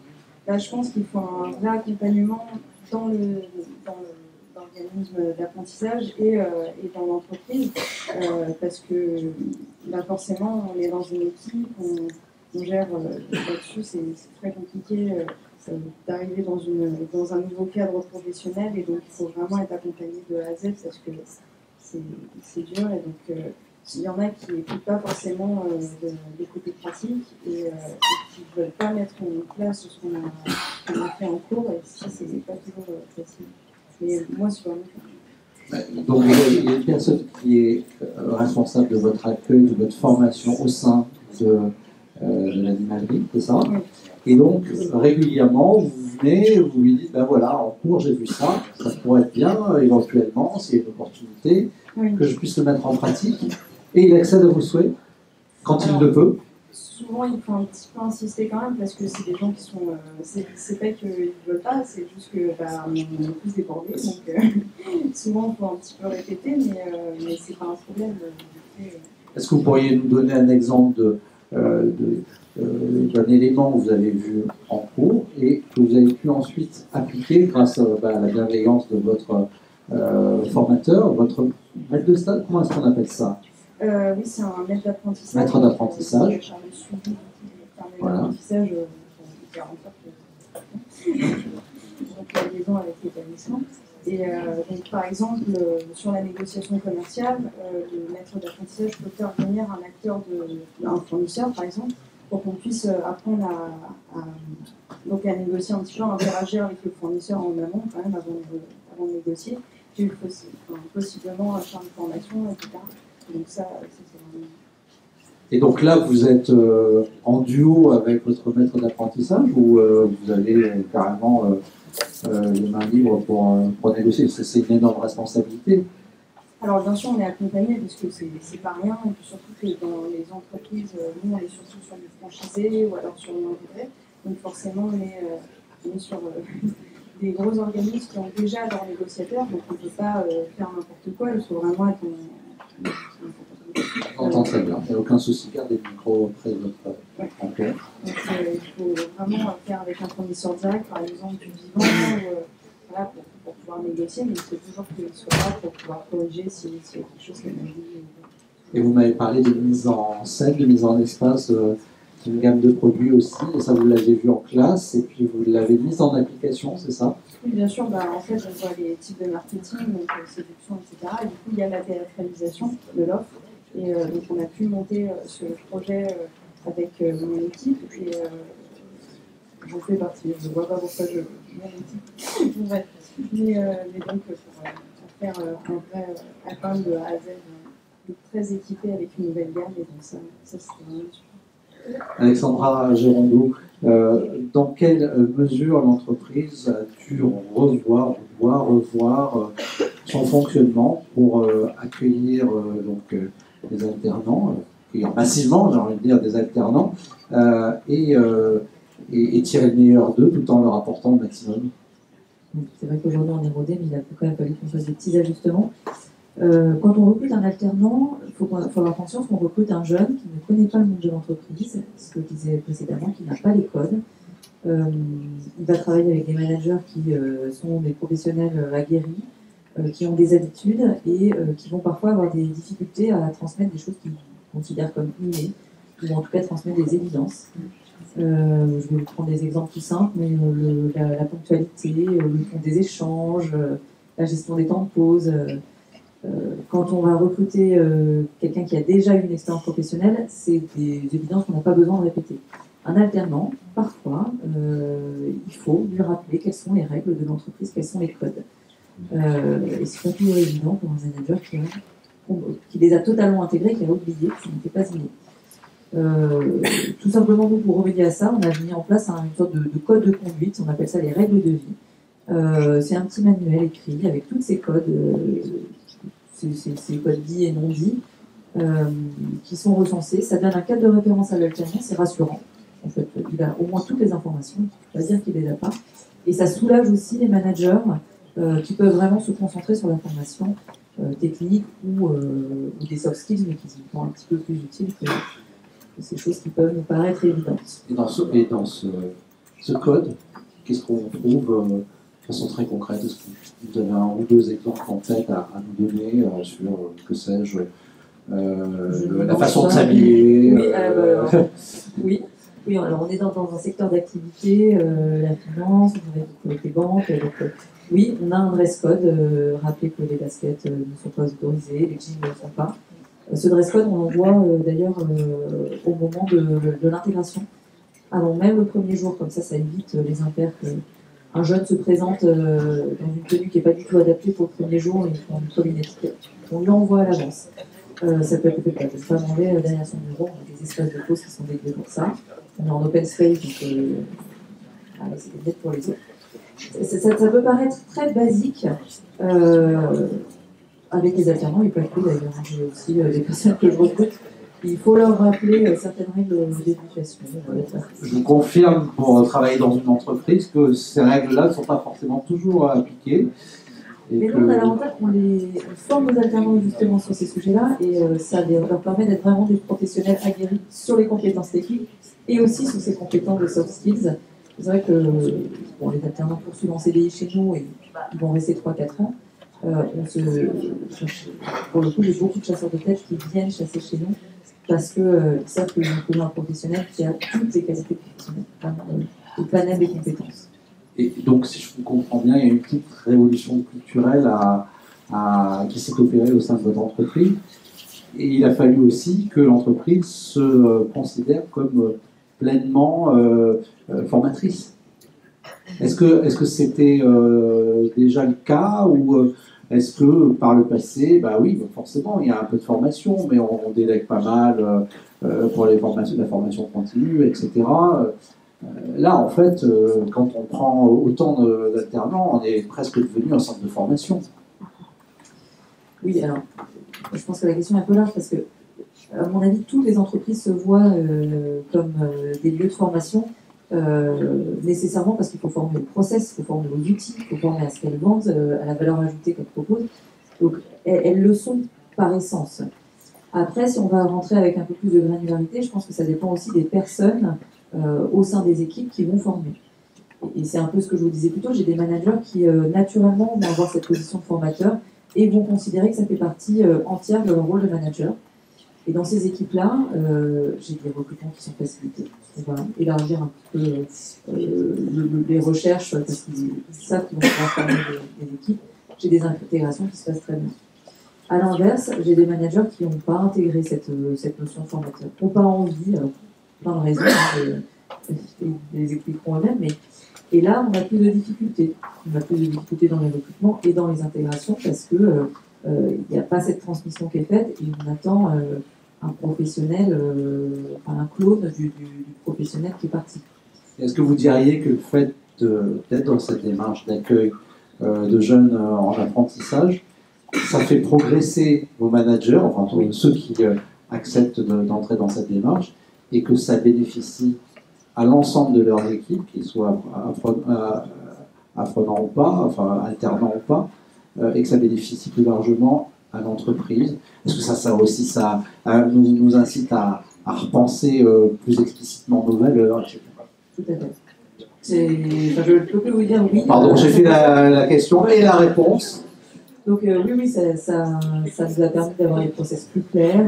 Je pense qu'il faut un vrai accompagnement dans l'organisme d'apprentissage et dans l'entreprise, parce que là, forcément, on est dans une équipe, on gère là-dessus, c'est très compliqué d'arriver dans un nouveau cadre professionnel, et donc il faut vraiment être accompagné de A à Z parce que c'est dur, et donc il y en a qui n'écoutent pas forcément les côtés pratiques et qui ne veulent pas mettre en place ce qu'on a fait en cours, et ça, c'est pas toujours facile. Mais moi, sur donc, il y a une personne qui est responsable de votre accueil, de votre formation au sein de l'animalerie, c'est ça? Oui. Et donc, régulièrement, vous venez, vous lui dites, ben voilà, en cours, j'ai vu ça, ça pourrait être bien, éventuellement, s'il y a une opportunité, oui. que je puisse le mettre en pratique. Et il accède à vos souhaits, quand il le peut. Souvent, il faut un petit peu insister quand même, parce que c'est des gens qui sont. C'est pas qu'ils ne veulent pas, c'est juste que on est plus débordés. Donc, souvent, il faut un petit peu répéter, mais c'est pas un problème. Est-ce que vous pourriez nous donner un exemple d'un élément que vous avez vu en cours et que vous avez pu ensuite appliquer grâce à la bienveillance de votre formateur, votre maître de stage? Comment est-ce qu'on appelle ça? Oui, c'est un maître d'apprentissage. Maître d'apprentissage. Charles Suivi, Voilà. d'apprentissage, donc la liaison avec l'établissement. Et donc, par exemple, sur la négociation commerciale, le maître d'apprentissage peut faire venir un acteur, un fournisseur, par exemple, pour qu'on puisse apprendre donc à négocier un petit peu, à interagir avec le fournisseur en amont, quand même, avant de négocier. Puis, possiblement faire une formation, etc. Donc ça c'est vraiment... Et donc là, vous êtes en duo avec votre maître d'apprentissage ou vous avez carrément les mains libres pour négocier? C'est une énorme responsabilité. Alors bien sûr, on est accompagné parce que c'est pas rien, et puis surtout que dans les entreprises, nous on est surtout sur du franchisé ou alors sur une intégrée, donc forcément on est sur des gros organismes qui ont déjà leurs négociateurs, donc on ne peut pas faire n'importe quoi, il faut vraiment être J'entends très bien, il n'y a aucun souci, gardez le micro auprès de votre enquête. Donc il faut vraiment faire avec un fournisseur direct, par exemple du vivant, voilà, pour pouvoir négocier, mais il faut toujours qu'il soit là pour pouvoir corriger s'il y a quelque chose qui est mal dit. Et vous m'avez parlé de mise en scène, de mise en espace d'une gamme de produits aussi, et ça vous l'avez vu en classe, et puis vous l'avez mise en application, c'est ça? Oui, bien sûr, en fait on voit les types de marketing, donc séduction, etc. Et du coup il y a la théâtralisation de l'offre, et donc on a pu monter ce projet avec mon équipe, et j'en fais partie, je ne vois pas pourquoi mon équipe. Bref. Mais donc pour faire un vrai album de A à Z, très équipé avec une nouvelle gamme, et donc ça c'était vraiment super. Alexandra Gérondeau, dans quelle mesure l'entreprise a dû revoir son fonctionnement pour accueillir des alternants, accueillir massivement, j'ai envie de dire, des alternants, et tirer le meilleur d'eux tout en leur apportant le maximum? C'est vrai qu'aujourd'hui on est rodé, mais il a quand même fallu qu'on fasse des petits ajustements. Quand on recrute un alternant, il faut avoir conscience qu'on recrute un jeune qui ne connaît pas le monde de l'entreprise, ce que je disais précédemment, qui n'a pas les codes. Il va travailler avec des managers qui sont des professionnels aguerris, qui ont des habitudes et qui vont parfois avoir des difficultés à transmettre des choses qu'ils considèrent comme innées, ou en tout cas transmettre des évidences. Je vais vous prendre des exemples tout simples, mais la ponctualité, le fond des échanges, la gestion des temps de pause. Quand on va recruter quelqu'un qui a déjà eu une expérience professionnelle, c'est des évidences qu'on n'a pas besoin de répéter. Un alternant, parfois, il faut lui rappeler quelles sont les règles de l'entreprise, quels sont les codes. Et c'est pas toujours évident pour un manager qui les a totalement intégrés, qui a oublié, que ça n'était pas inné. Tout simplement, pour remédier à ça, on a mis en place une sorte de code de conduite, on appelle ça les règles de vie. C'est un petit manuel écrit avec tous ces codes, ces codes dits et non dits, qui sont recensés. Ça donne un cadre de référence à l'alternant, c'est rassurant. En fait, il a au moins toutes les informations, on va dire qu'il ne les a pas. Et ça soulage aussi les managers qui peuvent vraiment se concentrer sur la formation technique ou des soft skills, mais qui sont un petit peu plus utiles que ces choses qui peuvent nous paraître évidentes. Et dans ce code, qu'est-ce qu'on trouve façon très concrète, est-ce que vous avez un ou deux exemples en tête à nous donner sur, que sais-je, la façon de s'habiller Oui, oui, alors on est dans un secteur d'activité, la finance, on travaille avec les banques, donc oui, on a un dress code, rappelez que les baskets ne sont pas autorisées, les jeans ne le sont pas. Ce dress code, on l'envoie d'ailleurs au moment de l'intégration, avant même le premier jour, comme ça évite les impairs qu'un jeune se présente dans une tenue qui n'est pas du tout adaptée pour le premier jour et on lui colle une étiquette. On lui envoie à l'avance. Ça peut être fait pas demander derrière son bureau, on a des espaces de pause qui sont dédiés pour ça. On est en open space, donc c'est peut-être pour les autres. Ça peut paraître très basique avec les alternants, et pas que d'ailleurs. J'ai aussi des personnes que je recrute. Il faut leur rappeler certaines règles d'éducation. Je vous confirme, pour travailler dans une entreprise, que ces règles-là ne sont pas forcément toujours appliquées. Mais nous, on a l'avantage qu'on forme nos alternants justement sur ces sujets-là, et ça leur permet d'être vraiment des professionnels aguerris sur les compétences techniques et aussi sur ces compétences de soft skills. C'est vrai que les alternants poursuivent en CDI chez nous et ils vont rester 3-4 ans. Pour le coup, j'ai beaucoup de chasseurs de tête qui viennent chasser chez nous parce qu'ils savent qu'ils ont trouvé un professionnel qui a toutes les qualités professionnelles, vraiment le panel des compétences. Et donc, si je vous comprends bien, il y a une petite révolution culturelle qui s'est opérée au sein de votre entreprise. Et il a fallu aussi que l'entreprise se considère comme pleinement formatrice. Est-ce que c'était déjà le cas, ou est-ce que par le passé, bah oui, forcément, il y a un peu de formation, mais on délègue pas mal pour la formation continue, etc. Là, en fait, quand on prend autant d'alternants, on est presque devenu un centre de formation. Oui, alors, je pense que la question est un peu large parce que, à mon avis, toutes les entreprises se voient comme des lieux de formation, nécessairement parce qu'il faut former le process, il faut former aux outils, il faut former à ce qu'elles vendent, à la valeur ajoutée qu'elles proposent. Donc, elles le sont par essence. Après, si on va rentrer avec un peu plus de granularité, je pense que ça dépend aussi des personnes au sein des équipes qui vont former. Et c'est un peu ce que je vous disais plus tôt, j'ai des managers qui naturellement vont avoir cette position de formateur et vont considérer que ça fait partie entière de leur rôle de manager. Et dans ces équipes-là, j'ai des recrutements qui sont facilités. On va élargir un peu les recherches parce qu'ils savent qu'ils vont pouvoir former des équipes. J'ai des intégrations qui se passent très bien. À l'inverse, j'ai des managers qui n'ont pas intégré cette notion de formateur, qui n'ont pas envie, plein de raisons, ils les expliqueront eux-mêmes, mais et là, on a plus de difficultés. On a plus de difficultés dans les recrutements et dans les intégrations parce que il n'y a pas cette transmission qui est faite et on attend un professionnel, un clone du professionnel qui est parti. Est-ce que vous diriez que le fait d'être dans cette démarche d'accueil de jeunes en apprentissage, ça fait progresser vos managers, enfin oui, ceux qui acceptent d'entrer dans cette démarche, et que ça bénéficie à l'ensemble de leurs équipes, qu'ils soient apprenants ou pas, enfin alternants ou pas, et que ça bénéficie plus largement à l'entreprise? Est-ce que ça aussi, ça nous incite à repenser plus explicitement nos valeurs, etc. Tout à fait. Je ne peux plus vous dire oui. Pardon, j'ai fait la question et la réponse. Donc oui, ça nous a permis d'avoir des process plus clairs,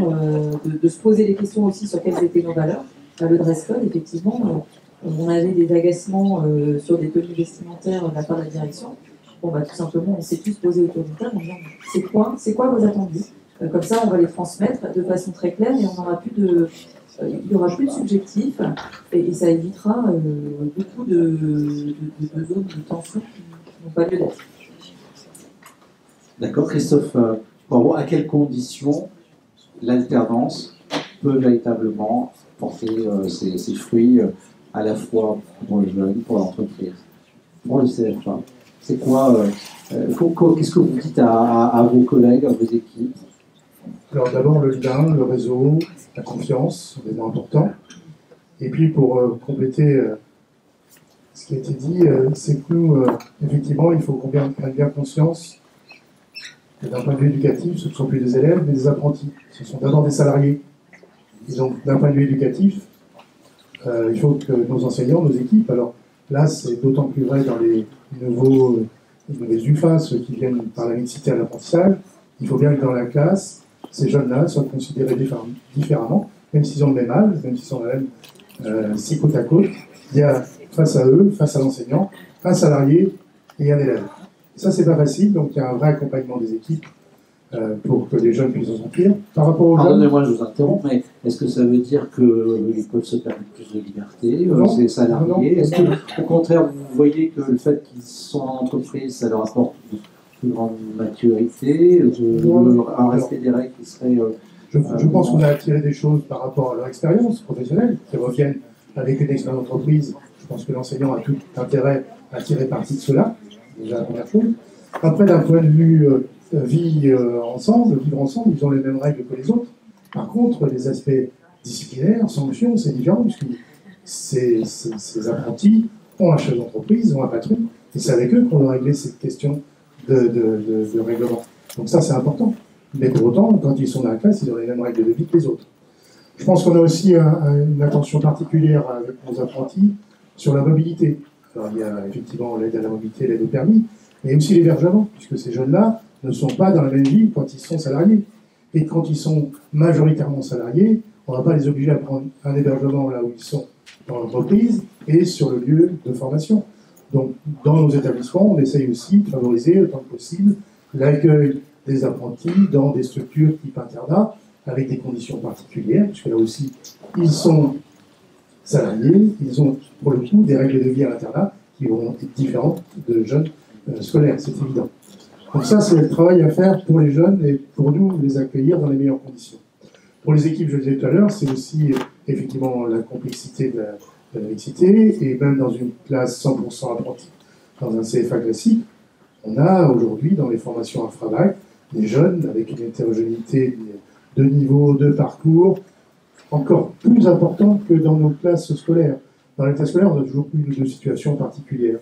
de se poser des questions aussi sur quelles étaient nos valeurs. Le dress code, effectivement, on avait des agacements sur des tenues vestimentaires de la part de la direction. Bon, tout simplement, on s'est tous posé autour d'une table en disant c'est quoi vos attendus? Comme ça, on va les transmettre de façon très claire et on n'aura plus il n'y aura plus de subjectif et ça évitera beaucoup de zones de tension qui n'ont pas lieu d'être. D'accord, Christophe Poirot, à quelles conditions l'alternance peut véritablement porter ses fruits à la fois pour le jeune, pour l'entreprise, pour le CFA? C'est quoi qu'est-ce que vous dites à vos collègues, à vos équipes? Alors d'abord le lien, le réseau, la confiance sont des mots importants. Et puis pour compléter ce qui a été dit, c'est que nous, effectivement, il faut qu'on ait bien conscience que d'un point de vue éducatif, ce ne sont plus des élèves, mais des apprentis. Ce sont d'abord des salariés. Et donc d'un point de vue éducatif, il faut que nos enseignants, nos équipes, alors Là, c'est d'autant plus vrai dans les nouvelles UFA, ceux qui viennent par la mixité à l'apprentissage. Il faut bien que dans la classe, ces jeunes-là soient considérés différemment, même s'ils ont le même âge, même s'ils sont même si côte à côte. Il y a face à eux, face à l'enseignant, un salarié et un élève. Ça, c'est pas facile, donc il y a un vrai accompagnement des équipes pour que les jeunes puissent s'en sortir. Par rapport aux jeunes... Pardonnez-moi, je vous interromps, mais est-ce que ça veut dire qu'ils peuvent se permettre plus de liberté, ces salariés? Est-ce que, au contraire, vous voyez que le fait qu'ils sont en entreprise, ça leur apporte une plus grande maturité, un respect des règles qui serait... Je pense qu'on a attiré des choses par rapport à leur expérience professionnelle, qui reviennent avec une expérience d'entreprise. Je pense que l'enseignant a tout intérêt à tirer parti de cela, déjà la première chose. Après, d'un point de vue vivre ensemble, ils ont les mêmes règles que les autres. Par contre, les aspects disciplinaires, sanctions, c'est différent, puisque ces apprentis ont un chef d'entreprise, ont un patron, et c'est avec eux qu'on doit régler cette question de règlement. Donc ça, c'est important. Mais pour autant, quand ils sont dans la classe, ils ont les mêmes règles de vie que les autres. Je pense qu'on a aussi une attention particulière avec nos apprentis sur la mobilité. Alors, il y a effectivement l'aide à la mobilité, l'aide au permis, mais aussi l'hébergement, puisque ces jeunes-là ne sont pas dans la même vie quand ils sont salariés. Et quand ils sont majoritairement salariés, on ne va pas les obliger à prendre un hébergement là où ils sont dans l'entreprise et sur le lieu de formation. Donc, dans nos établissements, on essaye aussi de favoriser autant que possible l'accueil des apprentis dans des structures type internat, avec des conditions particulières, puisque là aussi, ils sont salariés, ils ont pour le coup des règles de vie à l'internat qui vont être différentes de jeunes scolaires, c'est évident. Donc ça, c'est le travail à faire pour les jeunes et pour nous, les accueillir dans les meilleures conditions. Pour les équipes, je le disais tout à l'heure, c'est aussi effectivement la complexité de la mixité, et même dans une classe 100% apprentie, dans un CFA classique, on a aujourd'hui dans les formations infra-bac des jeunes avec une hétérogénéité de niveau, de parcours, encore plus importante que dans nos classes scolaires. Dans les classes scolaires, on a toujours plus de situations particulières.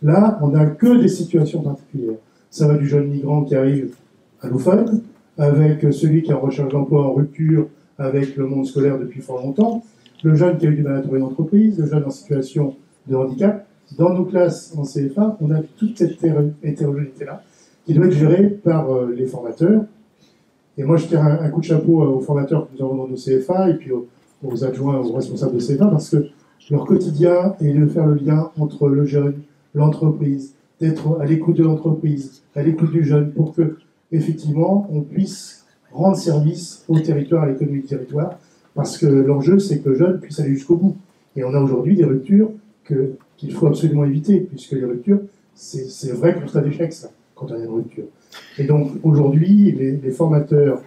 Là, on n'a que des situations particulières. Ça va du jeune migrant qui arrive allophone, avec celui qui est en recherche d'emploi en rupture avec le monde scolaire depuis fort longtemps, le jeune qui a eu du mal à trouver une entreprise, le jeune en situation de handicap. Dans nos classes en CFA, on a toute cette hétérogénéité-là qui doit être gérée par les formateurs. Et moi, je tire un coup de chapeau aux formateurs que nous avons dans nos CFA et puis aux adjoints, aux responsables de CFA, parce que leur quotidien est de faire le lien entre le jeune, l'entreprise, d'être à l'écoute de l'entreprise, à l'écoute du jeune, pour que, effectivement, on puisse rendre service au territoire, à l'économie du territoire, parce que l'enjeu, c'est que le jeune puisse aller jusqu'au bout. Et on a aujourd'hui des ruptures qu'il faut absolument éviter, puisque les ruptures, c'est vrai constat d'échec, ça, quand on a une rupture. Et donc, aujourd'hui, les formateurs,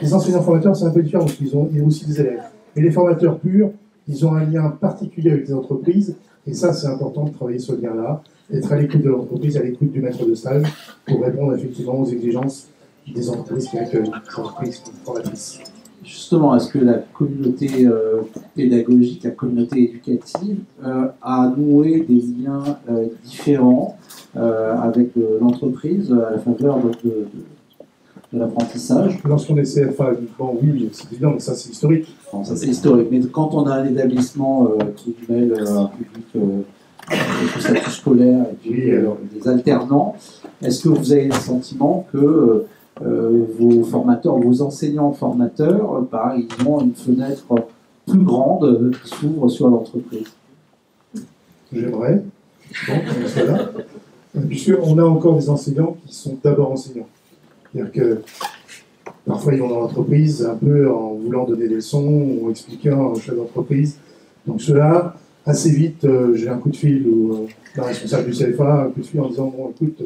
les enseignants formateurs, c'est un peu différent, parce qu'il y a aussi des élèves. Mais les formateurs purs, ils ont un lien particulier avec les entreprises, et ça, c'est important de travailler ce lien-là, d'être à l'écoute de l'entreprise, à l'écoute du maître de stage, pour répondre effectivement aux exigences des entreprises qui accueillent, des entreprises formatrices. Justement, est-ce que la communauté pédagogique, la communauté éducative a noué des liens différents avec l'entreprise à la faveur de l'apprentissage? Lorsqu'on est CFA, bon, oui, c'est évident, mais ça c'est historique. Bon, ça c'est historique, mais quand on a un établissement qui mêle un public de statut scolaire et puis des alternants, est-ce que vous avez le sentiment que vos formateurs, vos enseignants formateurs, ils ont une fenêtre plus grande qui s'ouvre sur l'entreprise? J'aimerais, là, puisqu'on a encore des enseignants qui sont d'abord enseignants. C'est-à-dire que parfois ils vont dans l'entreprise un peu en voulant donner des leçons ou expliquant au chef d'entreprise. Donc ceux-là, assez vite, j'ai un coup de fil ou la responsable du CFA, un coup de fil en disant bon écoute,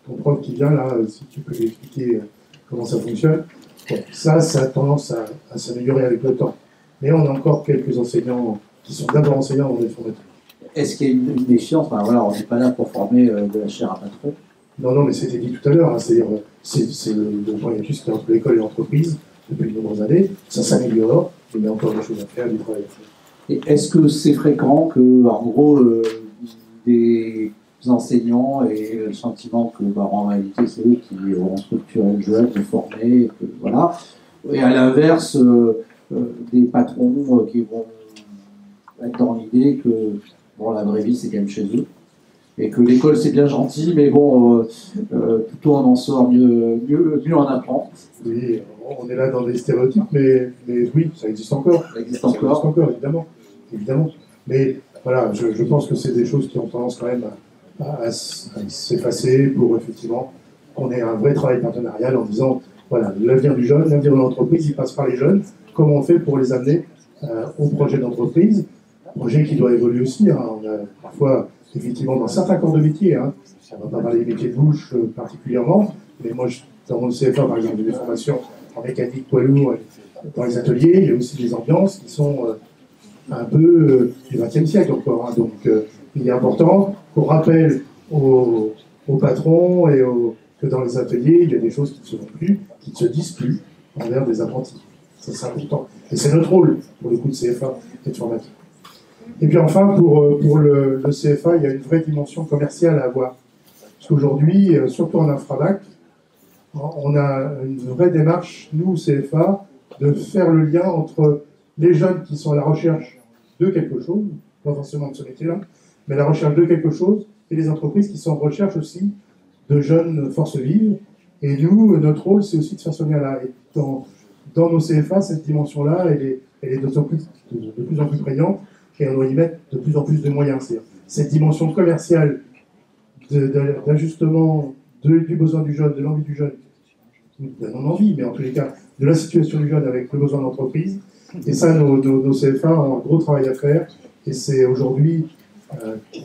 ton prof qui vient là, si tu peux lui expliquer comment ça fonctionne. Bon, ça a tendance à s'améliorer avec le temps. Mais on a encore quelques enseignants qui sont d'abord enseignants dans des formateurs. Est-ce qu'il y a une méfiance? Voilà, on n'est pas là pour former de la chair à patron. Non, mais c'était dit tout à l'heure. Hein, c'est le point hiatus qui est entre l'école et l'entreprise depuis de nombreuses années. Ça s'améliore, mais il y a encore des choses à faire, du travail à faire. Et est-ce que c'est fréquent que, en gros, des enseignants aient le sentiment que, en réalité, c'est eux qui vont structurer le jeune, le former, et voilà. Et à l'inverse, des patrons qui vont être dans l'idée que bon, la vraie vie, c'est quand même chez eux. Et que l'école, c'est bien gentil, mais bon, plutôt on en sort mieux on apprend. Oui, on est là dans des stéréotypes, mais oui, ça existe encore. Ça existe encore, évidemment. Mais voilà, je pense que c'est des choses qui ont tendance quand même à s'effacer pour effectivement qu'on ait un vrai travail partenarial en disant, voilà, l'avenir du jeune, l'avenir de l'entreprise, il passe par les jeunes. Comment on fait pour les amener au projet d'entreprise, projet qui doit évoluer aussi. Hein. On a parfois, effectivement, dans certains corps de métier, hein, on ne va pas parler des métiers de bouche particulièrement, mais moi, dans mon CFA, par exemple, j'ai des formations en mécanique, poids lourd, dans les ateliers, il y a aussi des ambiances qui sont un peu du XXe siècle encore. Hein. Donc, il est important qu'on rappelle aux patrons et que dans les ateliers, il y a des choses qui ne se font plus, qui ne se disent plus envers des apprentis. Ça, c'est important. Et c'est notre rôle, pour le coup, de CFA et de formateur. Et puis enfin, pour le CFA, il y a une vraie dimension commerciale à avoir. Parce qu'aujourd'hui, surtout en infrabac, on a une vraie démarche, nous, CFA, de faire le lien entre les jeunes qui sont à la recherche de quelque chose, pas forcément de ce métier-là, mais la recherche de quelque chose, et les entreprises qui sont en recherche aussi de jeunes forces vives. Et nous, notre rôle, c'est aussi de faire ce lien-là. Et dans nos CFA, cette dimension-là, elle est de plus en plus prégnante, et on doit y mettre de plus en plus de moyens. C'est-à-dire cette dimension commerciale d'ajustement du besoin du jeune, de l'envie du jeune, de non-envie, mais en tous les cas, de la situation du jeune avec le besoin d'entreprise. Et ça, nos CFA ont un gros travail à faire. Et c'est aujourd'hui, quand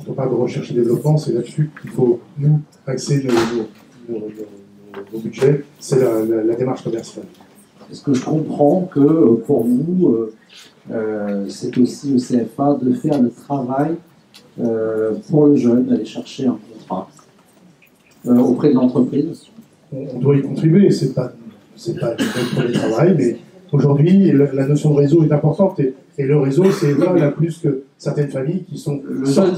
on parle de recherche et développement, c'est là-dessus qu'il faut, nous, axer nos budgets. C'est la démarche commerciale. Est-ce que je comprends que pour vous, c'est aussi au CFA de faire le travail pour le jeune, d'aller chercher un contrat auprès de l'entreprise? On doit y contribuer, c'est pas le premier travail, mais aujourd'hui, la notion de réseau est importante, et le réseau, c'est là plus que certaines familles qui sont... Le jeune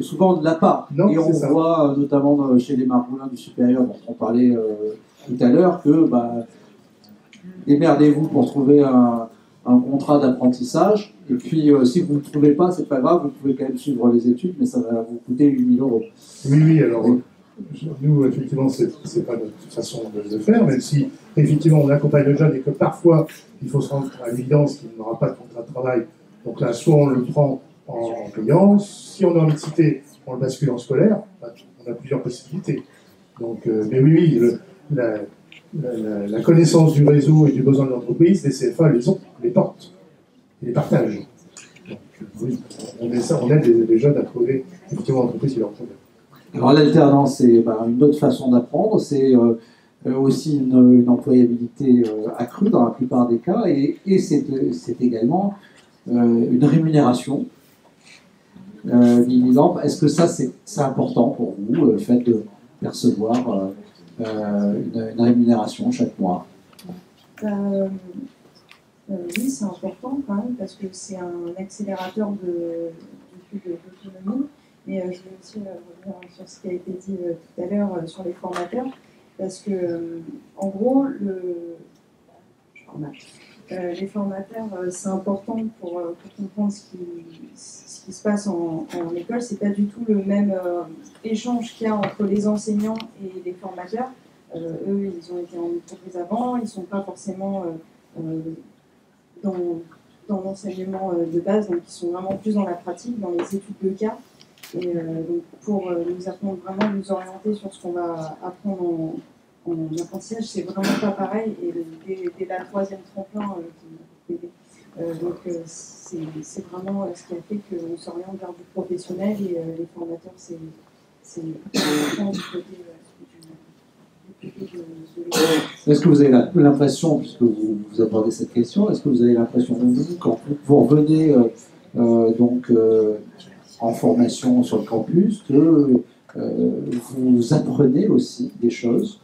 souvent ne l'a pas, non, et on voit notamment chez les Margoulins du supérieur, dont on parlait tout à l'heure, que démerdez-vous pour trouver un contrat d'apprentissage, et puis si vous ne le trouvez pas, c'est pas grave, vous pouvez quand même suivre les études, mais ça va vous coûter 8 000 €. Oui, alors nous, effectivement, c'est pas notre façon de faire, même si, effectivement, on accompagne le jeune et que parfois, il faut se rendre à l'évidence qu'il n'aura pas de contrat de travail. Donc là, soit on le prend en payant, si on est en mixité, on le bascule en scolaire, on a plusieurs possibilités. Donc, mais oui, la connaissance du réseau et du besoin de l'entreprise, les CFA les portent, et les partagent. Donc, oui, on aide les jeunes à trouver effectivement l'entreprise qui leur convient. Alors l'alternance, c'est une autre façon d'apprendre, c'est aussi une employabilité accrue dans la plupart des cas, et c'est également une rémunération. Est-ce que ça c'est important pour vous, le fait de percevoir une rémunération chaque mois? Oui, c'est important quand même, parce que c'est un accélérateur d'autonomie. Mais je vais aussi revenir sur ce qui a été dit tout à l'heure sur les formateurs, parce que, en gros, les formateurs, c'est important pour comprendre ce qui se passe en école. C'est pas du tout le même échange qu'il y a entre les enseignants et les formateurs. Eux, ils ont été en entreprise avant, ils ne sont pas forcément dans l'enseignement de base, donc ils sont vraiment plus dans la pratique, dans les études de cas. Et donc pour nous apprendre vraiment, nous orienter sur ce qu'on va apprendre en apprentissage, c'est vraiment pas pareil. Et dès la troisième tremplin, donc c'est vraiment ce qui a fait qu'on s'oriente vers du professionnel, et les formateurs, c'est important du côté Est-ce que vous avez l'impression, puisque vous abordez cette question, est-ce que vous avez l'impression, vous, quand vous revenez en formation sur le campus, que vous apprenez aussi des choses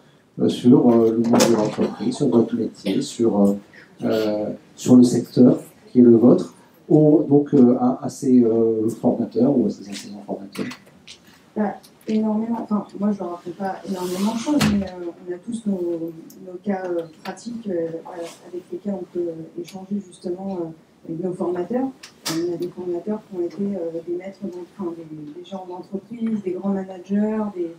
sur le monde de l'entreprise, sur votre métier, sur le secteur qui est le vôtre, à ces formateurs ou à ces enseignants formateurs? Énormément, enfin moi je ne leur apprends pas énormément de choses, mais on a tous nos cas pratiques avec lesquels on peut échanger justement avec nos formateurs. On a des formateurs qui ont été des maîtres, des gens d'entreprise, des grands managers, des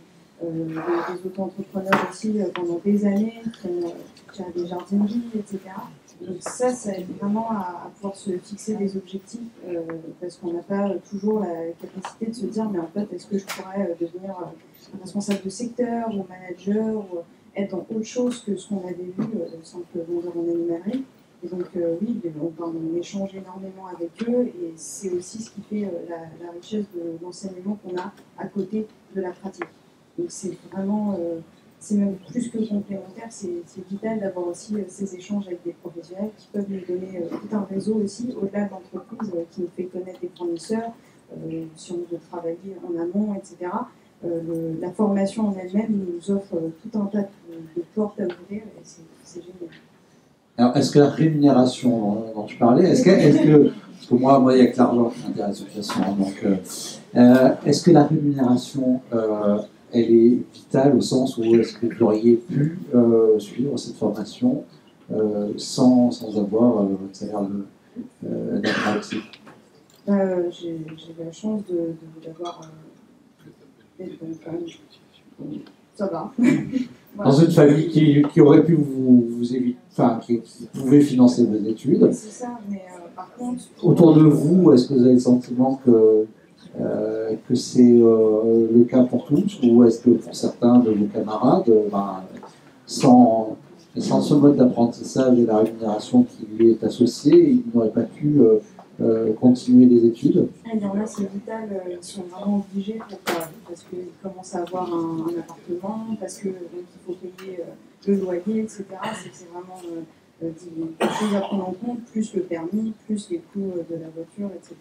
auto-entrepreneurs aussi pendant des années, qui ont des jardineries, etc. Donc ça aide vraiment à pouvoir se fixer des objectifs parce qu'on n'a pas toujours la capacité de se dire mais en fait est-ce que je pourrais devenir responsable de secteur ou manager ou être dans autre chose que ce qu'on avait vu simplement dans l'animalerie. Et donc oui, on échange énormément avec eux et c'est aussi ce qui fait la richesse de l'enseignement qu'on a à côté de la pratique. Donc c'est vraiment, c'est même plus que complémentaire, c'est vital d'avoir aussi ces échanges avec des professionnels qui peuvent nous donner tout un réseau aussi, au-delà de l'entreprise qui nous fait connaître des fournisseurs, si on veut travailler en amont, etc. La formation en elle-même nous offre tout un tas de portes à ouvrir et c'est génial. Alors, est-ce que la rémunération dont je parlais, est-ce que parce que moi, il n'y a que l'argent qui m'intéresse de toute façon, donc est-ce que la rémunération elle est vitale au sens où est-ce que vous auriez pu suivre cette formation sans avoir votre salaire d'apprenti? J'ai la chance d'avoir ça va. Dans une famille qui aurait pu vous éviter, enfin qui pouvait financer vos études. C'est ça, mais par contre. Autour de vous, est-ce que vous avez le sentiment que c'est le cas pour tous, ou est-ce que pour certains de vos camarades, sans ce mode d'apprentissage et la rémunération qui lui est associée, ils n'auraient pas pu continuer les études? Il y en a, c'est vital, ils sont vraiment obligés parce qu'ils commencent à avoir un appartement, parce qu'il faut payer le loyer, etc. C'est vraiment des choses à prendre en compte, plus le permis, plus les coûts de la voiture, etc.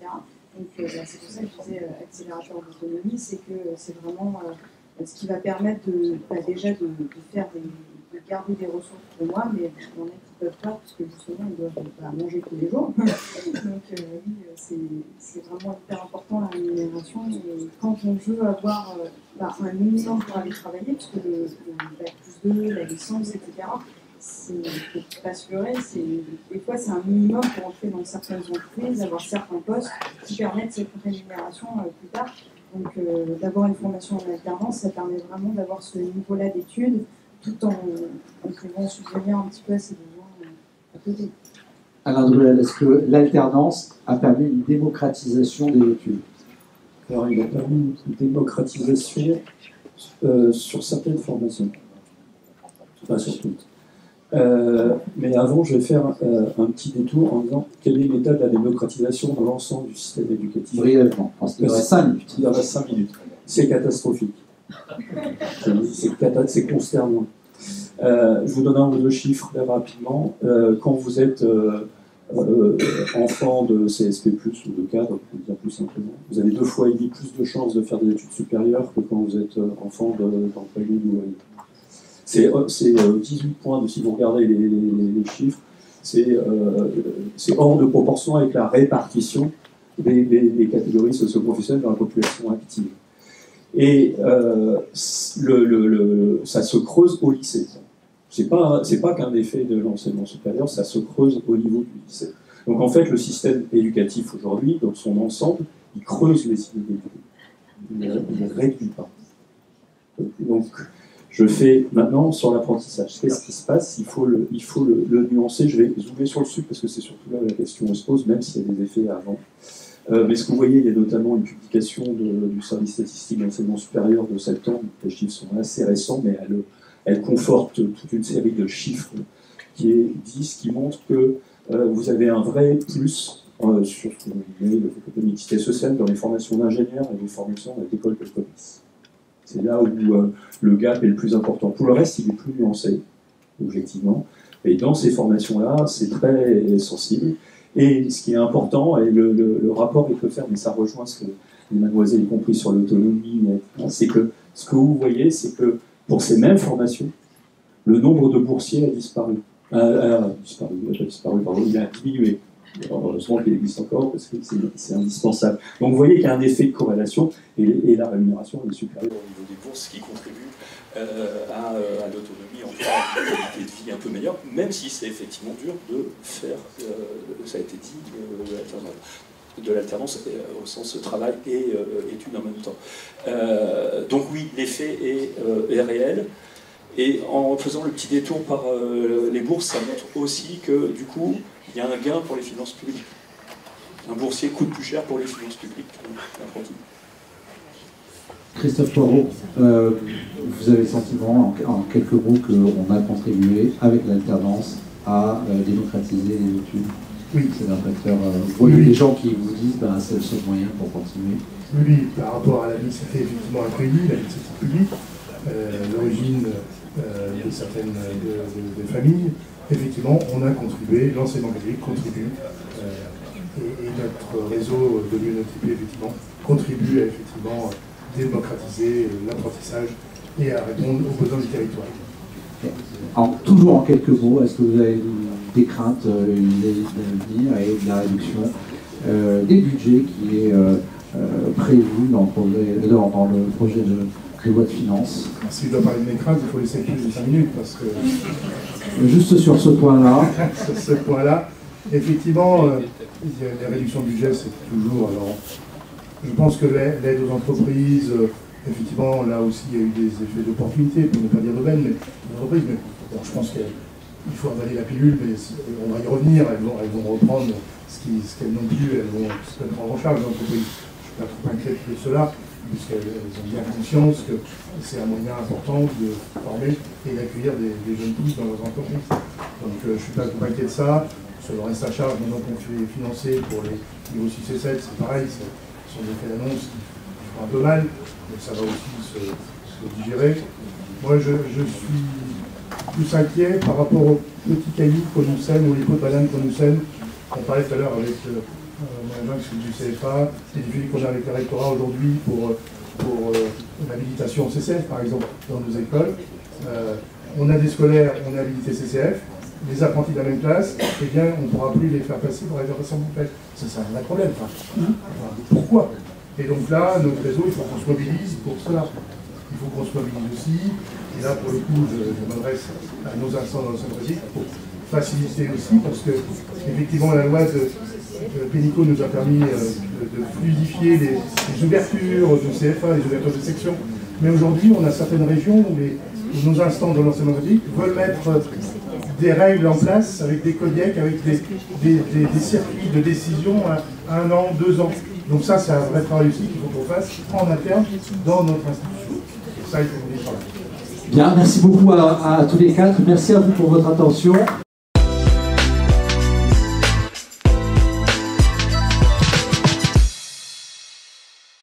Donc c'est pour ça que je disais accélérateur d'autonomie, c'est que c'est vraiment ce qui va permettre déjà de faire de garder des ressources pour moi, mais il y en a qui ne peuvent pas parce que justement ils doivent manger tous les jours. Donc oui, c'est vraiment hyper important la rémunération. Et quand on veut avoir un minimum pour aller travailler, parce que le bac plus 2, la licence, etc., il ne faut pas se leurrer, des fois c'est un minimum pour entrer dans certaines entreprises, avoir certains postes qui permettent cette rémunération plus tard. Donc d'avoir une formation en alternance, ça permet vraiment d'avoir ce niveau-là d'études tout en pouvant subvenir un petit peu à ses besoins à côté. Alain Druel, est-ce que l'alternance a permis une démocratisation des études? Alors il a permis une démocratisation sur certaines formations, pas sur toutes. Mais avant, je vais faire un petit détour en disant quel est l'état de la démocratisation dans l'ensemble du système éducatif. Brièvement, parce qu'il y aurait 5 minutes. Il y aurait 5 minutes. C'est catastrophique. C'est consternant. Je vous donne un ou deux chiffres très rapidement. Quand vous êtes enfant de CSP+, ou de cadre, on peut dire plus simplement, vous avez 2,5 fois plus de chances de faire des études supérieures que quand vous êtes enfant d'employé ou c'est 18 points, si vous regardez les chiffres, c'est hors de proportion avec la répartition des catégories socio-professionnelles dans la population active. Et ça se creuse au lycée. C'est pas qu'un effet de l'enseignement supérieur, ça se creuse au niveau du lycée. Donc en fait, le système éducatif aujourd'hui, dans son ensemble, il creuse les inégalités. Il ne les réduit pas. Donc, je fais maintenant sur l'apprentissage. Qu'est-ce qui se passe? Il faut le nuancer. Je vais zoomer sur le sucre parce que c'est surtout là où la question se pose, même s'il y a des effets avant. Mais ce que vous voyez, il y a notamment une publication du service statistique d'enseignement supérieur de septembre. Les chiffres sont assez récents, mais elle conforte toute une série de chiffres qui montrent que vous avez un vrai plus sur ce que vous voyez, la mixité sociale dans les formations d'ingénieurs et les formations d'école de commerce. C'est là où le gap est le plus important. Pour le reste, il est plus nuancé, objectivement. Et dans ces formations-là, c'est très sensible. Et ce qui est important, et le rapport il peut faire, mais ça rejoint ce que les mademoiselles ont compris sur l'autonomie, c'est que ce que vous voyez, c'est que pour ces mêmes formations, le nombre de boursiers a disparu. Il a diminué. Heureusement qu'il existe encore, parce que c'est indispensable. Donc vous voyez qu'il y a un effet de corrélation, et la rémunération est supérieure au niveau des bourses, ce qui contribue à l'autonomie, en fait, à une qualité de vie un peu meilleure, même si c'est effectivement dur de faire, ça a été dit, de l'alternance au sens travail et études en même temps. Donc oui, l'effet est réel. Et en faisant le petit détour par les bourses, ça montre aussi que du coup, il y a un gain pour les finances publiques. Un boursier coûte plus cher pour les finances publiques qu'un apprenti. Christophe Poirot, vous avez le sentiment en quelques mots qu'on a contribué avec l'alternance à démocratiser les études? Oui. C'est un facteur. Vous voyez des gens qui vous disent ben, c'est le seul moyen pour continuer. Oui, par rapport à la mixité effectivement inconnue, la mixité publique, l'origine de certaines de familles, effectivement, on a contribué, l'enseignement catholique contribue, et notre réseau de l'UNETP, effectivement, contribue à effectivement démocratiser l'apprentissage et à répondre aux besoins du territoire. Toujours en quelques mots, est-ce que vous avez des craintes, une idée d'avenir et de la réduction des budgets qui est prévu dans le projet de loi de finances? Si je dois parler de mes craintes, il faut laisser plus de 5 minutes parce que... Juste sur ce point-là. Sur ce point-là, effectivement, les réductions de budget, c'est toujours... Alors, je pense que l'aide aux entreprises, effectivement, là aussi, il y a eu des effets d'opportunité, pour ne pas dire d'aubaine, mais d'entreprise. Mais bon, je pense qu'il faut avaler la pilule, mais on va y revenir. Elles vont reprendre ce qu'elles n'ont plus, elles vont se prendre en charge, l'entreprise. Je ne suis pas trop inquiet de cela, puisqu'elles ont bien conscience que c'est un moyen important de former et d'accueillir des jeunes pousses dans leurs entreprises. Donc je ne suis pas trop inquiet de ça. Sur le reste à charge, maintenant qu'on fait financer pour les niveaux 6 et 7, c'est pareil, ce sont des faits d'annonce qui font un peu mal, mais ça va aussi se digérer. Moi, je suis plus inquiet par rapport aux petits cailloux qu'on nous sème, ou les pots de banane qu'on nous sème. On parlait tout à l'heure avec du CFA, les difficultés qu'on a avec le rectorat aujourd'hui pour l'habilitation au CCF, par exemple, dans nos écoles. On a des scolaires, on est habilité CCF, les apprentis de la même classe, eh bien, on ne pourra plus les faire passer pour la réservation complète. Ça, c'est un vrai problème. Pourquoi? Et donc là, notre réseau, il faut qu'on se mobilise pour cela. Il faut qu'on se mobilise aussi. Et là, pour le coup, je m'adresse à nos instants dans l'enseignement catholique pour faciliter aussi, parce que, effectivement, la loi de Pénicaud nous a permis de fluidifier les ouvertures de CFA, les ouvertures de section. Mais aujourd'hui, on a certaines régions où nos instants dans l'enseignement catholique veulent mettre des règles en place avec des codièques, avec des circuits de décision à 1 an, 2 ans. Donc ça, c'est un vrai travail aussi qu'il faut qu'on fasse en interne dans notre institution. Ça, il faut qu'on y travaille. Bien, merci beaucoup à tous les quatre. Merci à vous pour votre attention.